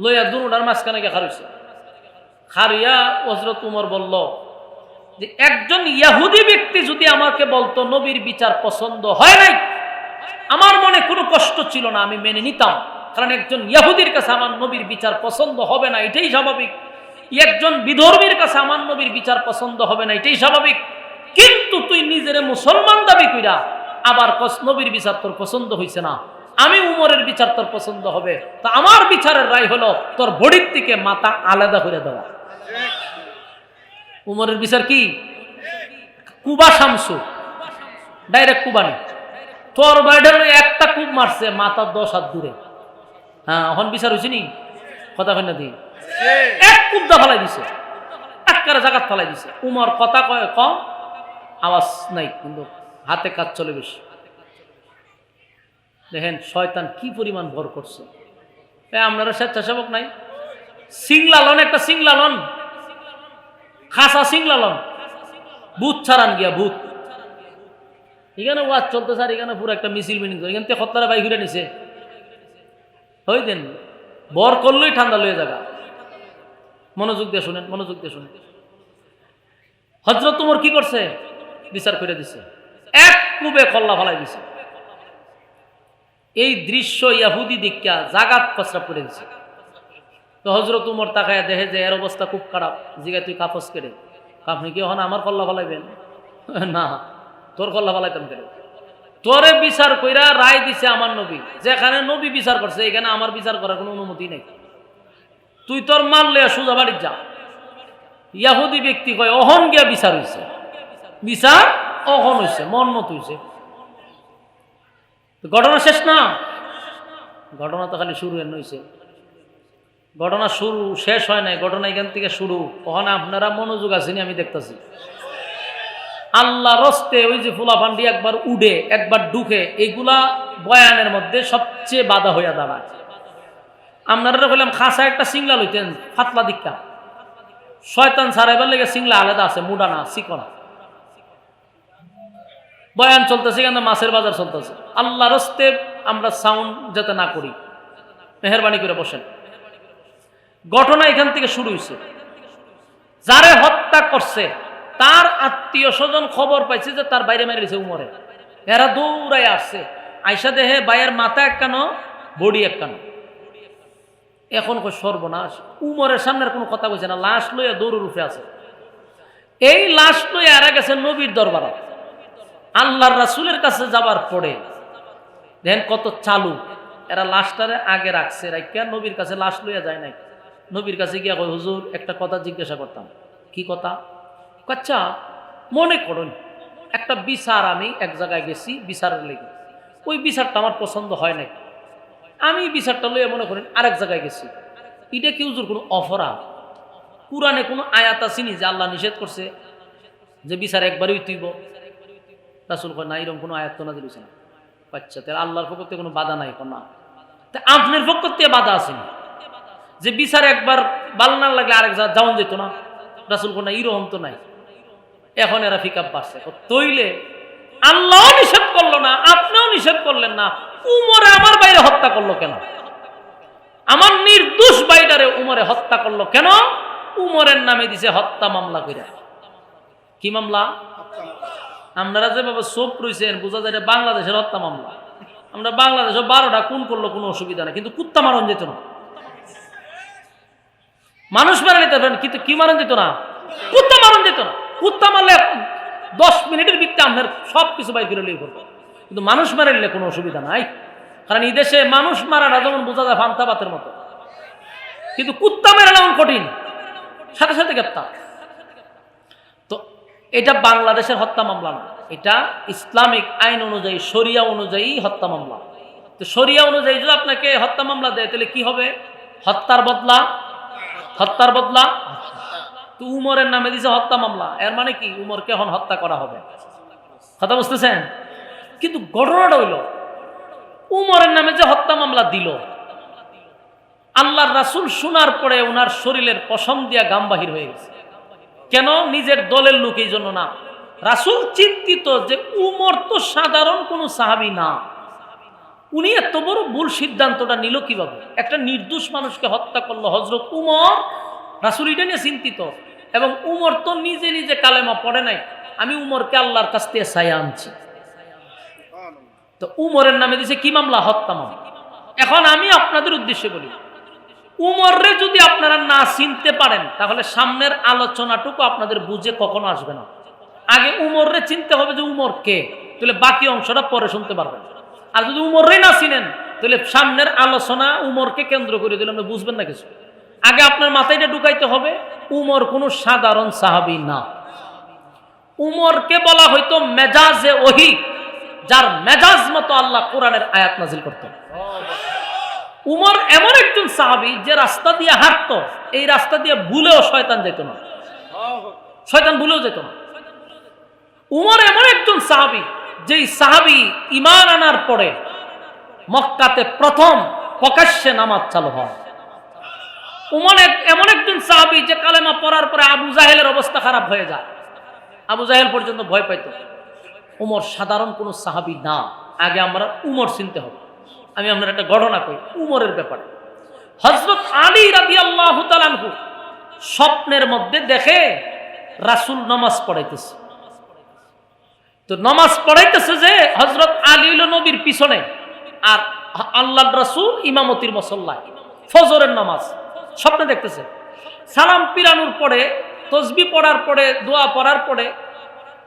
লইয়া দুটার মাঝখানে গিয়ে খারইছে। খারিয়া হযরত উমর বলল যে একজন ইহুদি ব্যক্তি যদি আমাকে বলতো নবীর বিচার পছন্দ হয় নাই, আমার মনে কোনো কষ্ট ছিল না, আমি মেনে নিতাম, কারণ একজন ইহুদির কাছে আমার নবীর বিচার পছন্দ হবে না, এটাই স্বাভাবিক। একজন বিধর্মীর কাছে আমার নবীর বিচার পছন্দ হবে না, এটাই স্বাভাবিক। কিন্তু তুই নিজের মুসলমান দাবি কইরা আবার নবীর বিচার তোর পছন্দ হইছে না, আমি উমরের বিচার তোর পছন্দ হবে, তো আমার বিচারের রায় হলো তোর বডির থেকে মাথা আলাদা করে দেওয়া। উমরের বিচার কি? কুবা শামসু, ডাইরেক্ট কুবানি। তোর বাইডার একটা কূপ মারছে, মাথা 10 হাত দূরে। হ্যাঁ, এখন বিচার হয়েছে নি? কথা কই না দি, এক কূপদা ফালাই দিছে, একবারে জায়গা ফালাই দিছে। উমর কথা কয় কম, আওয়াজ নাই, কিন্তু হাতে কাজ চলে বেশি। দেখেন শয়তান কি পরিমাণ ভর করছে। আপনারা স্বেচ্ছাসেবক নাই? সিংলালন, একটা সিংলালন, খাসা সিংলালন, ভূত ছাড়ান গিয়া ভূত। এখানে ওয়াজ চলতেছে আর এখানে পুরো একটা মিছিল মিটিং করে, এখান থেকে হত্যারা বাই ঘুরে নিছে। ওই দিন বর করলেই ঠান্ডা লয়ে যাবে। মনোযোগ দিয়ে শুনেন, মনোযোগ দিয়ে শুনেন। হযরত ওমর কি করছে? বিচার করে দিছে, এক কূপে কল্লা ফালাই দিছে। এই দৃশ্য ইহুদি দিক্কা জাগাত প্রস্রাব করে দিছে। তো হযরত ওমর তাকায়া দেখে যে এর অবস্থা খুব খারাপ। জিগা তুই কাফস কেড়ে, আপনি কি হন আমার কল্লা ফালাইবেন? না, তোর কল্লা ফালাইতাম কেন? তোরে বিচার কইরা রায় দিছে আমার নবী। যেখানে নবী বিচার করছে এখানে আমার বিচার করার কোনো অনুমতি নেই। তুই তোর মাল লইয়া সোজা বাড়ি যা। ইহুদি ব্যক্তি কয় অহন গিয়া বিচার হইছে, বিচার অহন হইছে, মন মত হইছে। ঘটনা শেষ না, ঘটনা তো খালি শুরু হইছে। ঘটনা শুরু, শেষ হয় নাই, ঘটনা এখান থেকে শুরু। ওখানে আপনারা মনোযোগ আছেনি আমি দেখতেছি। আল্লাহ রস্তে ওই যে ফুলাফান্ডি একবার উডে একবার ঢুকে, এগুলা বয়ানের মধ্যে সবচেয়ে বাধা হইয়া দাঁড়ায়। আপনারা বললাম খাসা একটা সিংলা লইতেন, ফাতলা দিকটা শয়তান সারাইবার লেগে সিংলা আলাদা আছে, মুডা না, চিকন। বয়ান চলতেছে, কিন্তু মাছের বাজার চলতেছে। আল্লাহ রস্তে আমরা সাউন্ড যাতে না করি, মেহরবানি করে বসেন। ঘটনা এখান থেকে শুরু হয়েছে। যারে হত্যা করছে তার আত্মীয় স্বজন খবর পাইছে যে তার বাইরে মেরে দিয়েছে উমরে। এরা দৌড়াই আসছে, আইসা দেহে বাইয়ের মাথা একখানো, বডি একখানো। এখন কই সর্বনাশ, উমরের সামনের কোনো কথা কইছে না, লাশ লইয়া দৌড়ের উঠে আছে। এই লাশ লইয়া এরা গেছে নবীর দরবারে। আল্লাহর রাসূলের কাছে যাবার পরে দেখেন কত চালু। এরা লাশটারে আগে রাখছে, রাখিয়া নবীর কাছে লাশ লইয়া যায় নাই। নবীর কাছে গিয়া কই হুজুর একটা কথা জিজ্ঞাসা করতাম। কি কথা? আচ্ছা মনে করুন একটা বিচার, আমি এক জায়গায় গেছি বিচারের লেগে, ওই বিচারটা আমার পছন্দ হয় নাই, আমি বিচারটা লইয়া মনে করেন আরেক জায়গায় গেছি, এটা কি হুজুর কোনো অপরাধ? কুরআনে কোনো আয়াত আসেনি যে আল্লাহ নিষেধ করছে যে বিচার একবারই তুইব? রাসূল কয় না, এরকম কোনো আয়াত তো নাযিল হইছে না। আচ্ছা তাহলে আল্লাহর পক্ষ থেকে কোনো বাধা নাই? না, তা আপনার পক্ষ থেকে বাধা আসেনি যে বিচার একবার ভালো না লাগলে আরেক জায়গা যাওন যেত না? রাসূল কয় না, এরকম তো নাই। এখন এরা ফিকাপ পাচ্ছে, তইলে আল্লাহ নিষেধ করলো না, আপনিও নিষেধ করলেন না, উমরে আমার বাইরে হত্যা করলো কেন? আমার নির্দোষ বাইটারে উমরে হত্যা করলো কেন? উমরের নামে দিছে হত্যা মামলা কইরা। কি মামলা? আপনারা যেভাবে চোখ রয়েছেন বোঝা যায় বাংলাদেশের হত্যা মামলা। আমরা বাংলাদেশে 12টা খুন করলো কোনো অসুবিধা নেই, কিন্তু কুত্তা মারণ যেত না। মানুষ মারা নিতে পারেন, কিন্তু কি মারণ যেত না? কুত্তা মারণ যেত না। কুত্তা মারলে 10 মিনিটের ভিত্তি আপনার সব কিছু বাইর করে লিয়ে করবো, কিন্তু মানুষ মারিলে কোনো অসুবিধা নাই। কারণ এই দেশে মানুষ মারাটা যেমন বোঝা যায় ফান্তা পাতের মতো, কিন্তু কুত্তা মেরা যেমন কঠিন, সাথে সাথে গ্রেপ্তার। তো এটা বাংলাদেশের হত্যা মামলা না, এটা ইসলামিক আইন অনুযায়ী, শরিয়া অনুযায়ী হত্যা মামলা। তো শরিয়া অনুযায়ী যদি আপনাকে হত্যা মামলা দেয় তাহলে কি হবে? হত্যার বদলা, হত্যার বদলা। তো উমরের নামে দিছে হত্যা মামলা, এর মানে কি উমরকে এখন হত্যা করা হবে। কথা বুঝতেছেন? কিন্তু ঘটনাটা হইল উমরের নামে যে হত্যা মামলা দিল, আল্লাহর রাসূল শোনার পরে ওনার শরীরের পশম দিয়া গাম বাহির হয়ে গেছে। কেন? নিজের দলের লোক এই জন্য না, রাসূল চিন্তিত যে উমর তো সাধারণ কোনো সাহাবী না, উনি এত বড় ভুল সিদ্ধান্তটা নিল কিভাবে? একটা নির্দোষ মানুষকে হত্যা করলো হযরত উমর। রাসূল এটা নিয়ে চিন্তিত, এবং উমর তো নিজে নিজে কালেমা পড়ে নাই, আমি উমরকে আল্লাহর কাছ থেকে ছায়া আনছি। তো উমরের নামে দিছে কি মামলা? হত্যা মামলা। এখন আমি আপনাদের উদ্দেশ্যে বলি, উমররে যদি আপনারা না চিনতে পারেন তাহলে সামনের আলোচনাটুকু আপনাদের বুঝে কখনো আসবে না। আগে উমররে চিনতে হবে যে উমর কে, তাহলে বাকি অংশটা পরে শুনতে পারবেন। আর যদি উমররে না চিনেন তাহলে সামনের আলোচনা উমরকে কেন্দ্র করে দিলে আপনি বুঝবেন না কিছু। আগে আপনার মাথায় এটা ঢুকাইতে হবে উমর কোনো সাধারণ সাহাবী না। উমরকে বলা হয়তো মেজাজে ওহী, যার মেজাজ মতো আল্লাহ কোরআনের আয়াত নাজিল করতেন। উমর এমন একজন সাহাবী যে রাস্তা দিয়ে হাঁটতো, এই রাস্তা দিয়ে ভুলেও শয়তান যেত না, শয়তান ভুলেও যেত না। উমর এমন একজন সাহাবী যেই সাহাবী ঈমান আনার পরে মক্কাতে প্রথম প্রকাশ্যে নামাজ চালু হয়। উমর এমন একজন সাহাবী যে কালেমা পড়ার পরে আবু জাহেলের অবস্থা খারাপ হয়ে যায়, আবু জাহেল পর্যন্ত ভয় পাইত। উমর সাধারণ কোনো সাহাবী না। আগে আমরা উমর চিনতে হবে। আমি আপনার একটা ঘটনা কই উমরের ব্যাপারে। হযরত আলী রাদিয়াল্লাহু তাআলা আনহু স্বপ্নের মধ্যে দেখে রাসূল নামাজ পড়াইতেছে। তো নামাজ পড়াইতেছে যে হযরত আলী হলো নবীর পিছনে, আর আল্লাহর রাসূল ইমামতির মুসল্লায় ফজরের নামাজ স্বপ্নে দেখতেছে। সালাম পিরানোর পরে, তসবিহ পড়ার পরে, দোয়া পড়ার পরে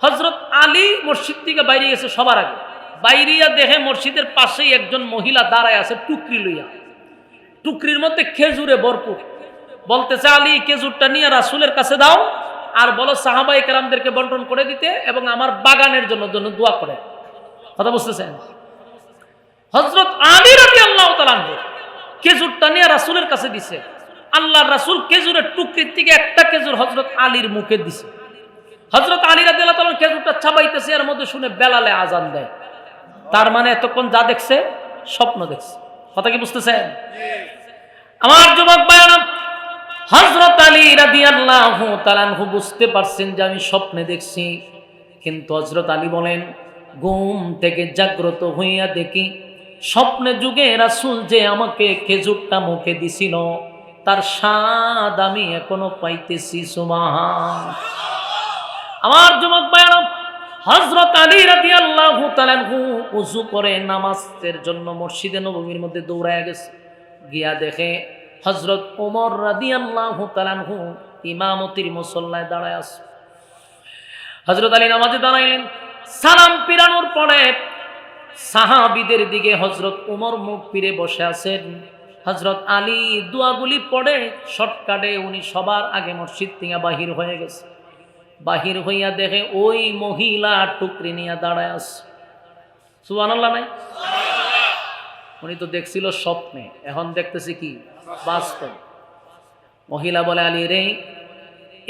হযরত আলী মসজিদ থেকে বাইরে গেছে। সবার আগে বাইরিয়া দেখে মসজিদের পাশেই একজন মহিলা দাঁড়ায় আছে টুকরি লইয়া, টুকরির মধ্যে খেজুরে ভরপুর। বলতেছে আলী খেজুরটা নিয়ে রাসূলের কাছে দাও, আর বলো সাহাবায়ে কেরামদেরকে বন্টন করে দিতে এবং আমার বাগানের জন্য দোয়া করে। কথা বুঝতেছেন? হযরত আলী রাদিয়াল্লাহু তাআলা খেজুরটা নিয়ে রাসূলের কাছে দিছে। আল্লাহর রাসূল খেজুরের টুকরির থেকে একটা খেজুর হযরত আলীর মুখে দিছে। হযরত আলী রাদিয়াল্লাহু তাআলা খেজুরটা চাবাইতেছে, এর মধ্যে শুনে বেলালে আজান দেয়। তার মানে এতক্ষণ যা দেখছে স্বপ্ন দেখছে। কথা কি বুঝতেছেন? আমার যুবক ভাইরা, হযরত আলী রাদিয়াল্লাহু তাআলা আনহু বুঝতে পারছেন যে আমি স্বপ্নে দেখছি। কিন্তু হযরত আলী বলেন, ঘুম থেকে জাগ্রত হইয়া দেখি স্বপ্নে যুগে রাসূল যে আমাকে খেজুরটা মুখে দিছিল তার স্বাদ আমি এখনো পাইতেছি। সুবহান। আমার যুবক ভাইরা, হযরত আলী রাদিয়াল্লাহু তাআলা আনহু ওযু করে নামাজের জন্য মসজিদে নববীর মধ্যে দৌড়ায় গেছে। গিয়া দেখে হযরত ওমর রাদিয়াল্লাহু তাআলা আনহু ইমামতির মুসল্লায় দাঁড়ায় আছে। হযরত আলী নামাজে দাঁড়াইলেন। সালাম পিরানোর পরে সাহাবীদের দিকে হযরত ওমর মুখ ফিরে বসে আছেন। হযরত আলী দোয়াগুলি পড়ে শর্টকাটে উনি সবার আগে মসজিদ থেকে বাহির হয়ে গেছে। বাহির হইয়া দেখে ওই মহিলা টুকরি নিয়ে দাঁড়ায় আছে। সুবহানাল্লাহ নাই? উনি তো দেখছিল স্বপ্নে, এখন দেখতেছে কি বাস্তব। মহিলা বলে, আলী রে,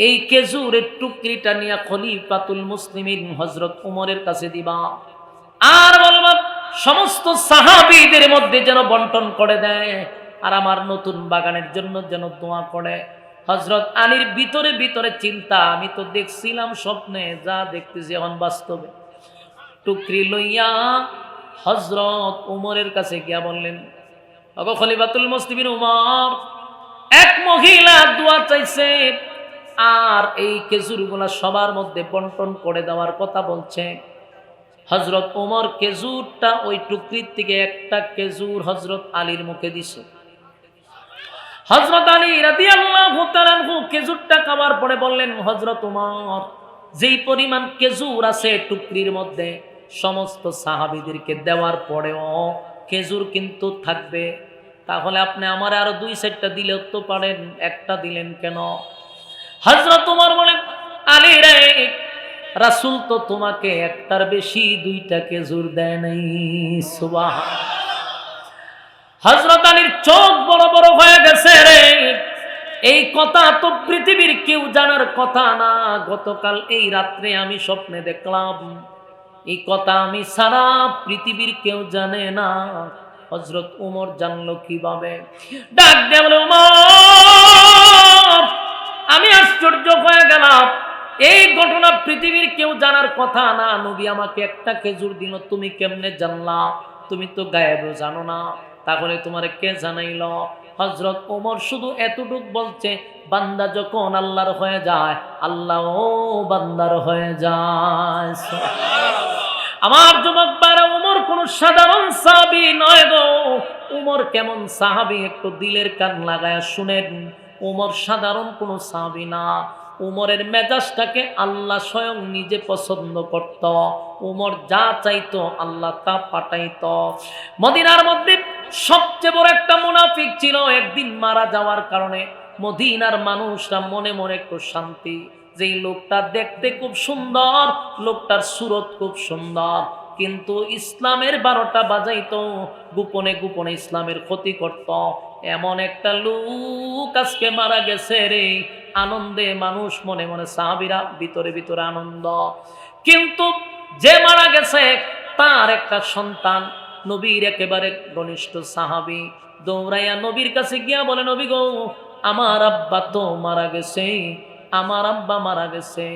এই খেজুরের টুকরিটা নিয়ে খলিফাতুল মুসলিমিন হযরত ওমরের কাছে দিবা, আর বলবা সমস্ত সাহাবীদের মধ্যে যেন বন্টন করে দেয়, আর আমার নতুন বাগানের জন্য যেন দোয়া করে। হযরত আলীর ভিতরে ভিতরে চিন্তা, আমি তো দেখছিলাম স্বপ্নে, যা দেখতেছি এখন বাস্তবে। টুকরি লইয়া হযরত ওমরের কাছে গিয়া বললেন, ওগো খলিফাতুল মুসলিমিন ওমর, এক মহিলা দোয়া চাইছে আর এই খেজুরগুলা সবার মধ্যে বন্টন করে দেওয়ার কথা বলছে। হযরত ওমর খেজুরটা ওই টুকরির থেকে একটা খেজুর হযরত আলীর মুখে দিছে। হযরত আলী রাদিয়াল্লাহু তাআলা আনহু খেজুরটা খাওয়ার পরে বললেন, হযরত ওমর, যেই পরিমাণ খেজুর আছে টুকরির মধ্যে সমস্ত সাহাবীদেরকে দেওয়ার পরেও খেজুর কিন্তু থাকবে, তাহলে আপনি আমার আরো 2-4টা দিলেও তো পারেন, একটা দিলেন কেন? হযরত ওমর বলেন, আলী রে, রাসূল তো তোমাকে একটার বেশি 2টা খেজুর দেয় নাই। সুবহান। হযরত আলীর চোখ বড় বড় হয়ে গেছে রে, এই কথা তো পৃথিবীর কেউ জানার কথা না। গতকাল এই রাত্রে আমি স্বপ্নে দেখলাম, এই কথা আমি সারা পৃথিবীর কেউ জানে না। হযরত ওমর জানলো কিভাবে? ডাক দিয়ে বলে, ওমর, আমি আশ্চর্য হয়ে গেলাম, এই ঘটনা পৃথিবীর কেউ জানার কথা না। নবী আমাকে একটা খেজুর দিল, তুমি কেমনে জানলা? তুমি তো গায়েব জানো না, তাহলে তোমারে কে জানাইল? হযরত ওমর শুধু এতটুক বলছে, বান্দা যখন আল্লাহর হয়ে যায়, আল্লাহও বান্দার হয়ে যায়। আমার যুবক ভাইরা, ওমর কোন সাধারণ সাহাবী নয় গো। ওমর কেমন সাহাবী একটু দিলের কান লাগায়া শুনেন। ওমর সাধারণ কোন সাহাবী না। উমরের মেজাজটাকে আল্লাহ স্বয়ং নিজে পছন্দ করত। উমর যা চাইতো আল্লাহ তা পাঠাইতো। মদিনার মধ্যে সবচেয়ে বড় একটা মুনাফিক ছিল, একদিন মারা যাওয়ার কারণে মদিনার মানুষরা মনে মনে একটু শান্তি, যেই লোকটা দেখতে খুব সুন্দর, লোকটার সুরত খুব সুন্দর, কিন্তু ইসলামের 12টা বাজাইতো, গোপনে গোপনে ইসলামের ক্ষতি করত, এমন একটা লোক আজকে মারা গেছে রে। আনন্দে মানুষ মনে মনে, সাহাবীরা ভিতরে ভিতরে আনন্দ। কিন্তু যে মারা গেছে তার একটা সন্তান, নবীর একেবারে ঘনিষ্ঠ সাহাবী, দৌড়াইয়া নবীর কাছে গিয়া বলে, নবী গো, আমার আব্বা তো মারা গেছে, আমার আব্বা মারা গেছে।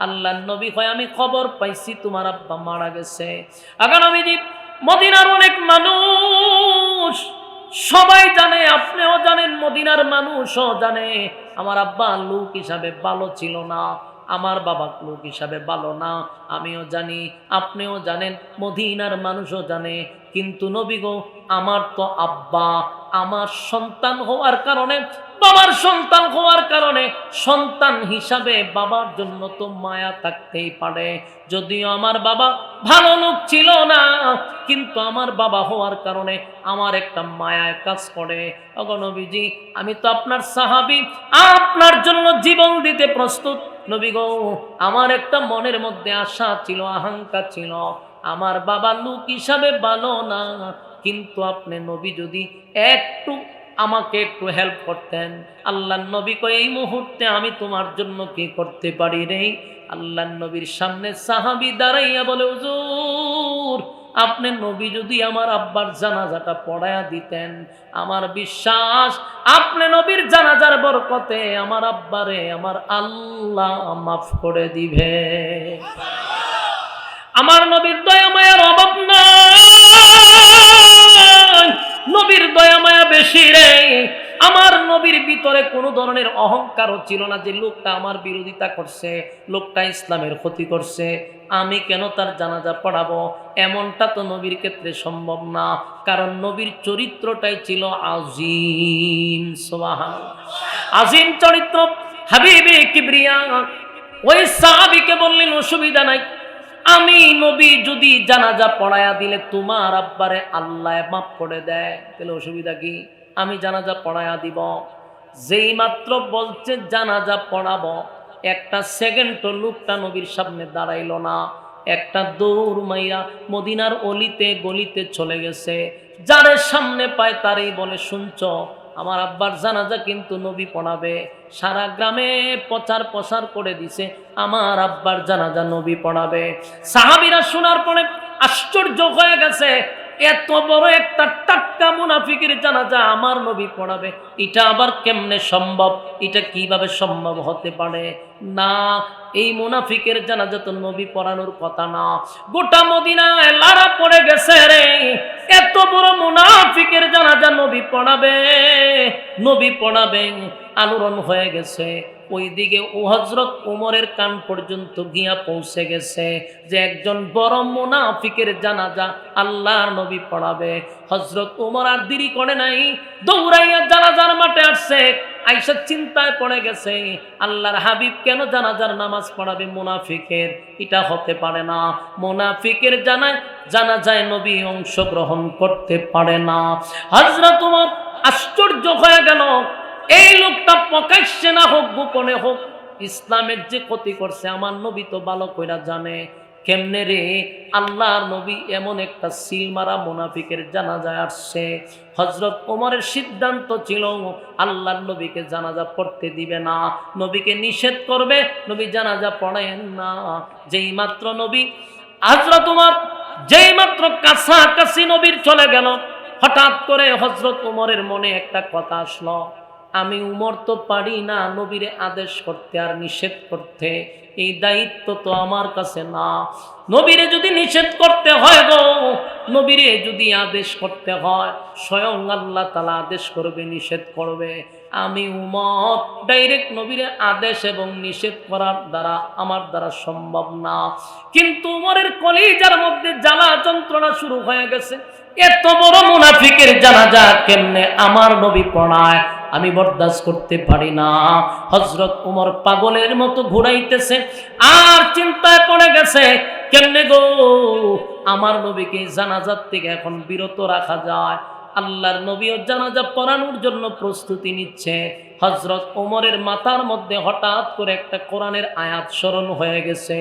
আল্লাহর নবী কয়, আমি খবর পাইছি তোমার আব্বা মারা গেছে। আগে নবীজি, মদিনার অনেক মানুষ সবাই জানে, আপনিও জানেন, মদিনার মানুষও জানে, আমার আব্বা লোক হিসাবে ভালো ছিল না, আমার বাবা লোক হিসাবে ভালো না, আমিও জানি, আপনিও জানেন, মদিনার মানুষও জানে। কিন্তু নবী গো, আমার তো আব্বা, আমার সন্তান হওয়ার কারণে, বাবার সন্তান হওয়ার কারণে, সন্তান হিসাবে বাবার জন্য তো মায়া থাকতেই পারে। যদিও আমার বাবা ভালো লোক ছিল না, কিন্তু আমার বাবা হওয়ার কারণে আমার একটা মায়ায় কাজ করে। ওগো নবীজি, আমি তো আপনার সাহাবী, আপনার জন্য জীবন দিতে প্রস্তুত। নবী গো, আমার একটা মনের মধ্যে আশা ছিল, আকাঙ্ক্ষা ছিল, আমার বাবা লোক হিসাবে ভালো না, কিন্তু আপনি নবী যদি একটু আমাকে একটু হেল্প করতেন। আল্লাহর নবী কয়, এই মুহূর্তে আমি তোমার জন্য কি করতে পারি রে? আল্লাহর নবীর সামনে সাহাবী দাঁড়াইয়া বলে, হুজুর, আপনি নবী যদি আমার আব্বার জানাজাটা পড়ায়া দিতেন, আমার বিশ্বাস আপনি নবীর জানাজার বরকতে আমার আব্বারে আমার আল্লাহ মাফ করে দিবে। আমার নবীর দয়া মায়ার অভাব নাই, নবীর দয়া মায়া বেশি রে। আমার নবীর ভিতরে কোনো ধরনের অহংকারও ছিল না যে লোকটা আমার বিরোধিতা করছে, লোকটা ইসলামের ক্ষতি করছে, আমি কেন তার জানাজা পড়াবো, এমনটা তো নবীর ক্ষেত্রে সম্ভব না। কারণ নবীর চরিত্রটাই ছিল আজিম। সুবহানাল্লাহ, আজিম চরিত্র। হাবিবে কিবরিয়া ওই সাহাবীকে বললেন, অসুবিধা নাই, আমি নবী যদি জানাজা পড়ায়া দিলে তোমার আব্বারে আল্লাহ মাফ করে দেয়, তাহলে অসুবিধা কি? আমি জানাজা পড়ায়া দিব। যেই মাত্র বলছে জানাজা পড়াবো, একটা সেকেন্ড লোকটা নবীর সামনে দাঁড়াইল না, একটা দৌড় মাইয়া মদিনার অলিতে গলিতে চলে গেছে, যারে সামনে পায় তারই বলে, শুনছ, আমার আব্বার জানাজা কিন্তু নবী পড়াবে। সারা গ্রামে প্রচার প্রসার করে দিছে, আমার আব্বার জানাজা নবী পড়াবে। সাহাবীরা শোনার পরে আশ্চর্য হয়ে গেছে, এত বড় একটা টাটকা মুনাফিকের জানাজা আমার নবী পড়াবে, এটা আবার কেমনে সম্ভব, এটা কিভাবে সম্ভব হতে পারে? না, এই মুনাফিকের জানাজা তো নবী পড়ানোর কথা না। গোটা মদিনায় লারা পড়ে গেছে রে, এত বড় মুনাফিকের জানাজা নবী পড়াবে, নবী পড়াবে, আলোড়ন হয়ে গেছে। ওইদিকে ও হযরত ওমরের কান পর্যন্ত গিয়া পৌঁছে গেছে যে একজন বড় মুনাফিকের জানাজা আল্লাহর নবী পড়াবে। হযরত ওমর আর দেরি করে নাই, দৌড়াইয়া জানাজার মাঠে আসছে। আয়েশা চিন্তায় পড়ে গেছে, আল্লাহর হাবিব কেন জানাজার নামাজ পড়াবে মুনাফিকের? এটা হতে পারে না, মুনাফিকের জানাজায় নবী অংশগ্রহণ করতে পারে না। হযরত ওমর আশ্চর্য হয়ে গেল, এই লোকটা প্রকাশ্যে না হোক গোপনে হোক ইসলামের যে ক্ষতি করছে আমার নবী তো ভালো কইরা জানে। কেমনে রে? আল্লাহর নবী এমন একটা সিল মারা মুনাফিকের জানাজায় আসছে। হযরত ওমরের সিদ্ধান্ত ছিল আল্লাহর নবীকে জানাজা পড়তে দিবে না, নবীকে নিষেধ করবে, নবী জানাজা পড়ায়েন না। যেই মাত্র নবী, হযরত ওমর যেই মাত্র কাছাকাছি নবীর চলে গেল, হঠাৎ করে হযরত ওমরের মনে একটা কথা আসলো, আমি উমর তো পারি না নবীরে আদেশ করতে আর নিষেধ করতে, এই দায়িত্ব তো আমার কাছে না। নবীরে যদি নিষেধ করতে হয় গো, নবীরে যদি আদেশ করতে হয়, স্বয়ং আল্লাহ তাআলা আদেশ করবে, নিষেধ করবে। আমি উমর ডাইরেক্ট নবীরে আদেশ এবং নিষেধ করার দ্বারা আমার দ্বারা সম্ভব না। কিন্তু উমরের কলিজার মধ্যে জ্বালা যন্ত্রণা শুরু হয়ে গেছে, এত বড় মুনাফিকের জানাজা কেমনে আমার নবী পড়ায়? আমি বরদাস্ত করতে পারি না। হযরত ওমর পাগলের মতো ঘুরাইতেছে আর চিন্তায় পড়ে গেছে, কেমনে গো আমার নবীকে জানাজার থেকে এখন বিরত রাখা যায়। আল্লাহর নবীও জানাজা পড়ানোর জন্য প্রস্তুতি নিচ্ছে। হযরত ওমরের মাথার মধ্যে হঠাৎ করে একটা কোরআনের আয়াত স্মরণ হয়ে গেছে।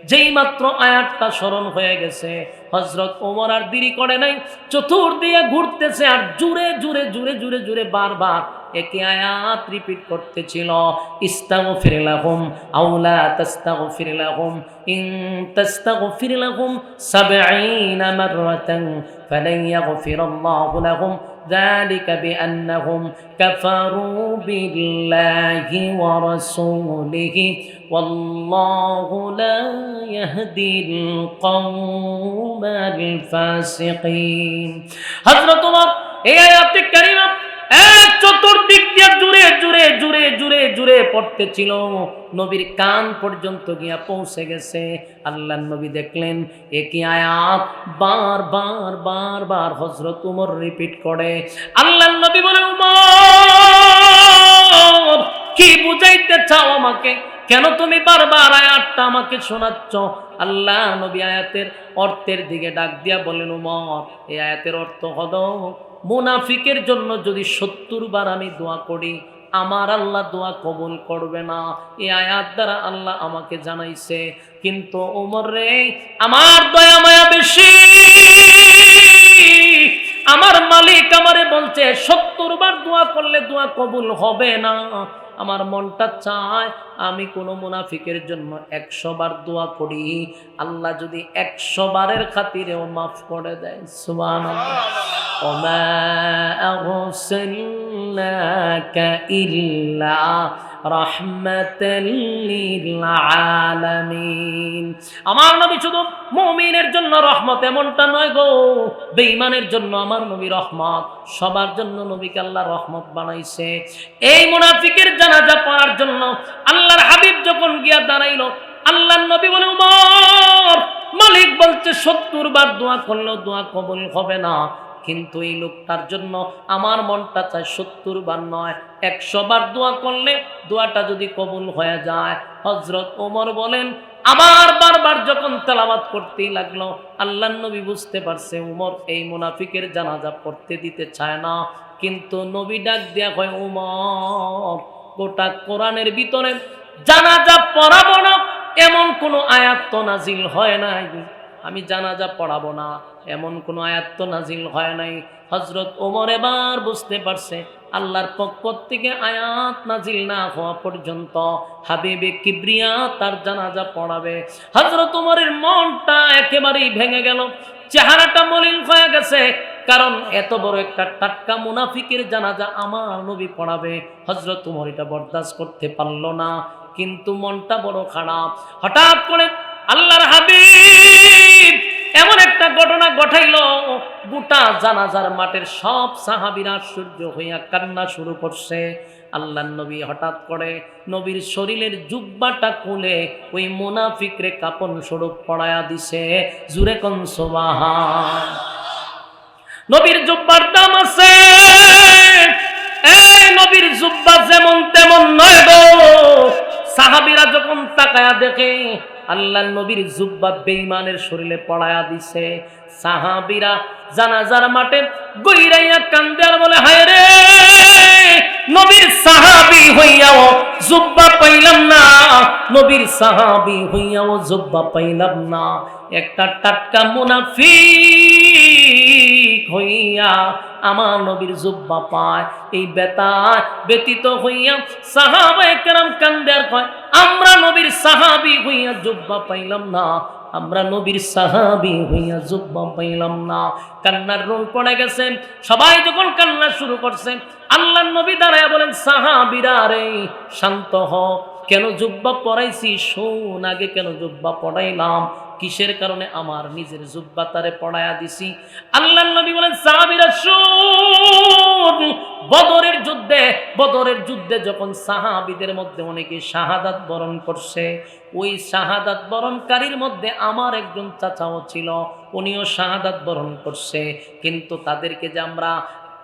যেই মাত্র আয়াতটা স্মরণ হয়ে গেছে, হযরত ওমর আর দেরি করে নাই, চতুর্দিকে ঘুরতেছে আর জুড়ে জুড়ে জুড়ে জুড়ে জুড়ে বারবার একই আয়াত রিপিট করতেছিল, ইস্তাগফির লাহুম আও লা তাস্তাগফির লাহুম ইন তাস্তাগফির লাহুম ৭০ মাররাতান ফালান ইয়াগফিরাল্লাহু লাহুম ذلك بأنهم كفروا بالله ورسوله والله لا يهدي القوم الفاسقين। হযরত ওমর এই আয়াতে কারিমা এক চতুর্দিক দিয়ে জুড়ে জুড়ে জুড়ে জুড়ে জুড়ে পড়তেছিল, নবীর কান পর্যন্ত গিয়া পৌঁছে গেছে। আল্লাহর নবী দেখলেন একই আয়াত বারবার বারবার হযরত ওমর রিপিট করে। আল্লাহর নবী বলে, ওমর কি বুঝাইতে চাও আমাকে? কেন তুমি বারবার আয়াতটা আমাকে শোনাচ্ছ? আল্লাহ নবী আয়াতের অর্থের দিকে ডাক দিয়া বলেন, ওমর এই আয়াতের অর্থ হলো মুনাফিকের জন্য যদি ৭০ বার আমি দোয়া করি আমার আল্লাহ দোয়া কবুল করবে না। এই আয়াত দ্বারা আল্লাহ আমাকে জানাইছে। কিন্তু ওমর রে, আমার দয়া মায়া বেশি, আমার মালিক আমারে বলছে ৭০ বার দোয়া করলে দোয়া কবুল হবে না। আমার মনটা চায় আমি কোনো মুনাফিকের জন্য ১০০ বার দোয়া করি, আল্লাহ যদি ১০০ বারের খাতিরেও মাফ করে দেয়। সুবহানাল্লাহ। ওমা আরসালনাকা ইল্লা রাহমাতাল লিল আলামিন। আমার নবী শুধু মুমিনের জন্য রহমত এমনটা নয় গো, বেঈমানের জন্য আমার নবী রহমত। সবার জন্য নবীকে আল্লাহ রহমত বানাইছে। এই মুনাফিকের জানাজা পড়ার জন্য আল্লাহর হাবিব যখন গিয়া দাঁড়াইলো, আল্লাহর নবী বলে, ওমর মালিক বলছে ৭০ বার দোয়া করলেও দোয়া কবুল হবে না, কিন্তু এই লোকটার জন্য আমার মনটা চায় ৭০ বার নয় ১০০ বার দোয়া করলে দোয়াটা যদি কবুল হয়ে যায়। হযরত ওমর বলেন, আবার বারবার যখন তেলাওয়াত করতেই লাগলো, আল্লাহর নবী বুঝতে পারছে ওমর এই মুনাফিকের জানাজা পড়তে দিতে চায় না। কিন্তু নবী ডাক দিয়া কয়, ওমর গোটা কোরআনের ভিতরে জানাজা পড়াবো না এমন কোনো আয়াত তো নাজিল হয় নাই, আমি জানাজা পড়াবো না এমন কোনো আয়াত তো নাজিল হয় নাই। হযরত ওমর এবার বুঝতে পারছে আল্লাহর পক্ষ থেকে আয়াত নাজিল না হওয়া পর্যন্ত হাবিবে কিবরিয়া তার জানাজা পড়াবে। হযরত ওমরের মনটা একেবারেই ভেঙে গেল, চেহারাটা মলিন হয়ে গেছে, কারণ এত বড় একটা টাটকা মুনাফিকের জানাজা আমার নবী পড়াবে। হযরত ওমর এটা বরদাস্ত করতে পারল না, কিন্তু মনটা বড় খারাপ। হঠাৎ করে আল্লাহর হাবিব এমন একটা ঘটনা ঘটাইল, গোটা জানাজার মাঠের সব সাহাবীরা আশ্চর্য হইয়া কান্না শুরু করছে। আল্লাহর নবী হঠাৎ করে নবীর শরীরের জুব্বাটা খুলে ওই মুনাফিকরে কাপন স্বরূপ পড়ায়া দিছে। জুরে কোন সুবহান। নবীর জুব্বার দাম আছে, এই নবীর জুব্বা যেমন তেমন নয় গো। সাহাবীরা যখন তাকায়া দেখে আল্লাহর নবীর জুব্বা বেঈমানের শরীরে পড়ায়া দিছে, সাহাবীরা জানাজার মাঠে গইরাইয়া কান্দে আর বলে, হায় রে নবীর সাহাবী হইয়াও জুব্বা পাইলাম না, নবীর সাহাবী হইয়াও জুব্বা পাইলাম না। একটা টাটকা মুনাফিক হইয়া আমার নবীর জুব্বা পায়, এই বেতা ব্যতীত হইয়া সাহাবায়ে কেরাম কান্দে আর কয়, আমরা নবীর সাহাবী হইয়া জুব্বা পাইলাম না, আমরা নবীর সাহাবী হইয়া জুব্বা পাইলাম না। কান্নার রোল পড়ে গেছে। সবাই যখন কান্না শুরু করছে, আল্লাহর নবী দাঁড়ায় বলেন, সাহাবীরা রে শান্ত হ, কেন জুব্বা পরাইছি শোন, আগে কেন জুব্বা পড়াইলাম, কিসের কারণে আমার নিজের জুব্বা তারে পড়ায়া দিছি। আল্লাহর নবী বলেন, সাহাবীরা শোন, বদরের যুদ্ধে যখন সাহাবীদের মধ্যে অনেকে শাহাদাত বরণ করছে, ওই শাহাদাত বরণকারীর মধ্যে আমার একজন চাচাও ছিল, উনিও শাহাদাত বরণ করছে। কিন্তু তাদেরকে যে আমরা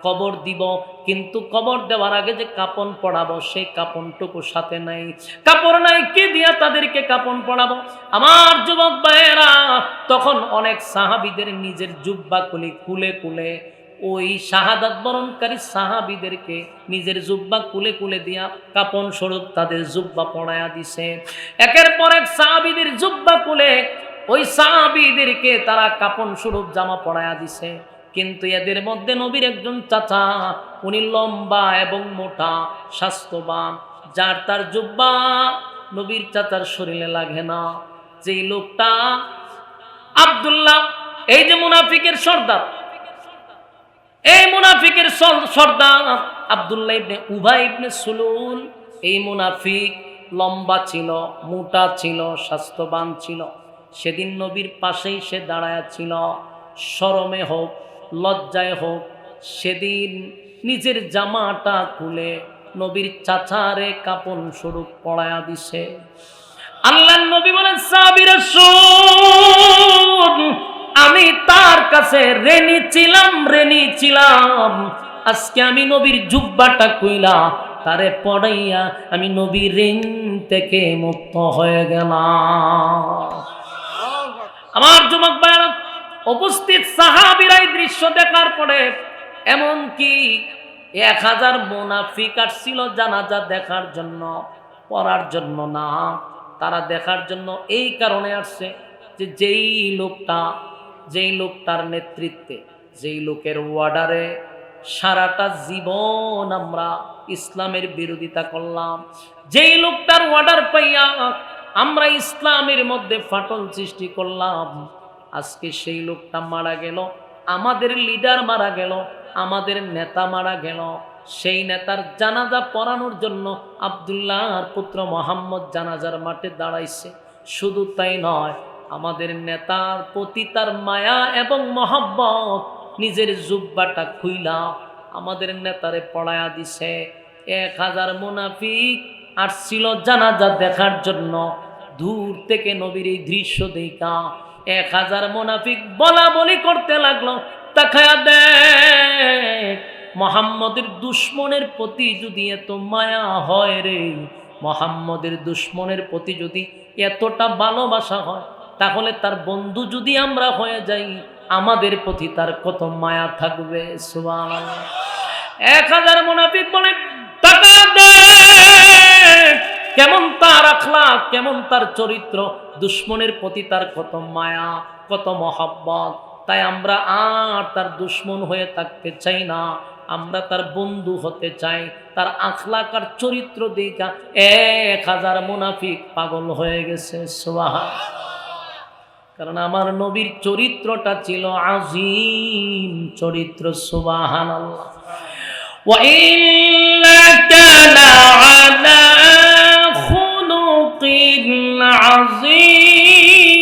কবর দিব, কিন্তু কবর দেওয়ার আগে যে কাপন পড়াবো সেই কাপনটুকু সাথে নাই। কাপড় নাই, কি দিয়া তাদেরকে কাপন পড়াবো? আমার যুবক ভাইয়েরা, তখন অনেক সাহাবীদের নিজের জুব্বা খুলে খুলে খুলে ওই শাহাদাত বরণকারী সাহাবীদেরকে নিজের জুব্বা কুলে কুলে দিয়া কাপন স্বরূপ তাদের জুব্বা পড়ায়া দিছে। একের পর এক সাহাবীদের জুব্বা কুলে ওই সাহাবীদেরকে তারা কাপন স্বরূপ জামা পড়ায়া দিছে। কিন্তু এদের মধ্যে নবীর একজন চাচা, উনি লম্বা এবং মোটা, স্বাস্থ্যবান, যার তার জুব্বা নবীর চাচার শরীরে লাগে না। যেই লোকটা আব্দুল্লাহ, এই যে মুনাফিকের সর্দার, এই মুনাফিকের সর্দার আব্দুল্লাহ ইবনে উবাই ইবনে সুলুল, এই মুনাফিক লম্বা ছিল, মোটা ছিল, স্বাস্থ্যবান ছিল। সেদিন নবীর পাশেই সে দাঁড়ায়া ছিল। শরমে হোক লজ্জায় হোক সেদিন নিজের জামাটা খুলে নবীর চাচারে কাপন স্বরূপ পড়ায়া দিছে। আল্লাহর নবী বলেন, সাহাবীরা শুন, আমি তার কাছে ঋণী ছিলাম, আজকে আমি নবীর জুব্বাটা কইলা তারে পড়াইয়া আমি নবীর ঋণ থেকে মুক্ত হয়ে গেলাম। আমার যুবক ভাইরা, উপস্থিত সাহাবীরা এই দৃশ্য দেখার পরে, এমন কি 1000 মুনাফিক আসছিল জানাজা দেখার জন্য, পড়ার জন্য না, তারা দেখার জন্য এই কারণে আসছে যে যেই লোকটার নেতৃত্বে, যেই লোকের ওয়ার্ডারে সারাটা জীবন আমরা ইসলামের বিরোধিতা করলাম, যেই লোকটার ওয়ার্ডার পাইয়া আমরা ইসলামের মধ্যে ফাটল সৃষ্টি করলাম, আজকে সেই লোকটা মারা গেল, আমাদের লিডার মারা গেল, আমাদের নেতা মারা গেল। সেই নেতার জানাজা পড়ানোর জন্য আব্দুল্লাহর পুত্র মোহাম্মদ জানাজার মাঠে দাঁড়াইছে। শুধু তাই নয়, আমাদের নেতার প্রতি তার মায়া এবং মহব্বত নিজের জুব্বাটা খুইলা আমাদের নেতারে পড়ায়া দিছে। 1000 মুনাফিক আসছিল জানাজা দেখার জন্য। দূর থেকে নবীর এই দৃশ্য দেখা 1000 মুনাফিক বলা বলি করতে লাগলো, তাকায়া দেখ, মুহাম্মদের দুশমনের প্রতি যদি এত মায়া হয় রে, মুহাম্মদের দুশমনের প্রতি যদি এতটা ভালোবাসা হয়, তাহলে তার বন্ধু যদি আমরা হয়ে যাই, আমাদের প্রতি তার কত মায়া থাকবে। সুবহানাল্লাহ। 1000 মুনাফিক বলে, তাকায়া দেখ কেমন তার আখলাক, কেমন তার চরিত্র, দুশমনের প্রতি তার কত মায়া, কত মহব্বত। তাই আমরা আর তার দুশমন হয়ে থাকতে চাই না, আমরা তার বন্ধু হতে চাই। তার আখলাক আর চরিত্র দেখা 1000 মুনাফিক পাগল হয়ে গেছে। সুবহানাল্লাহ। কারণ আমার নবীর চরিত্রটা ছিল আযীম চরিত্র। সুবহানাল্লাহ। ওয়া ইন্নাকা লা'আলা খুলুকিন আযীম।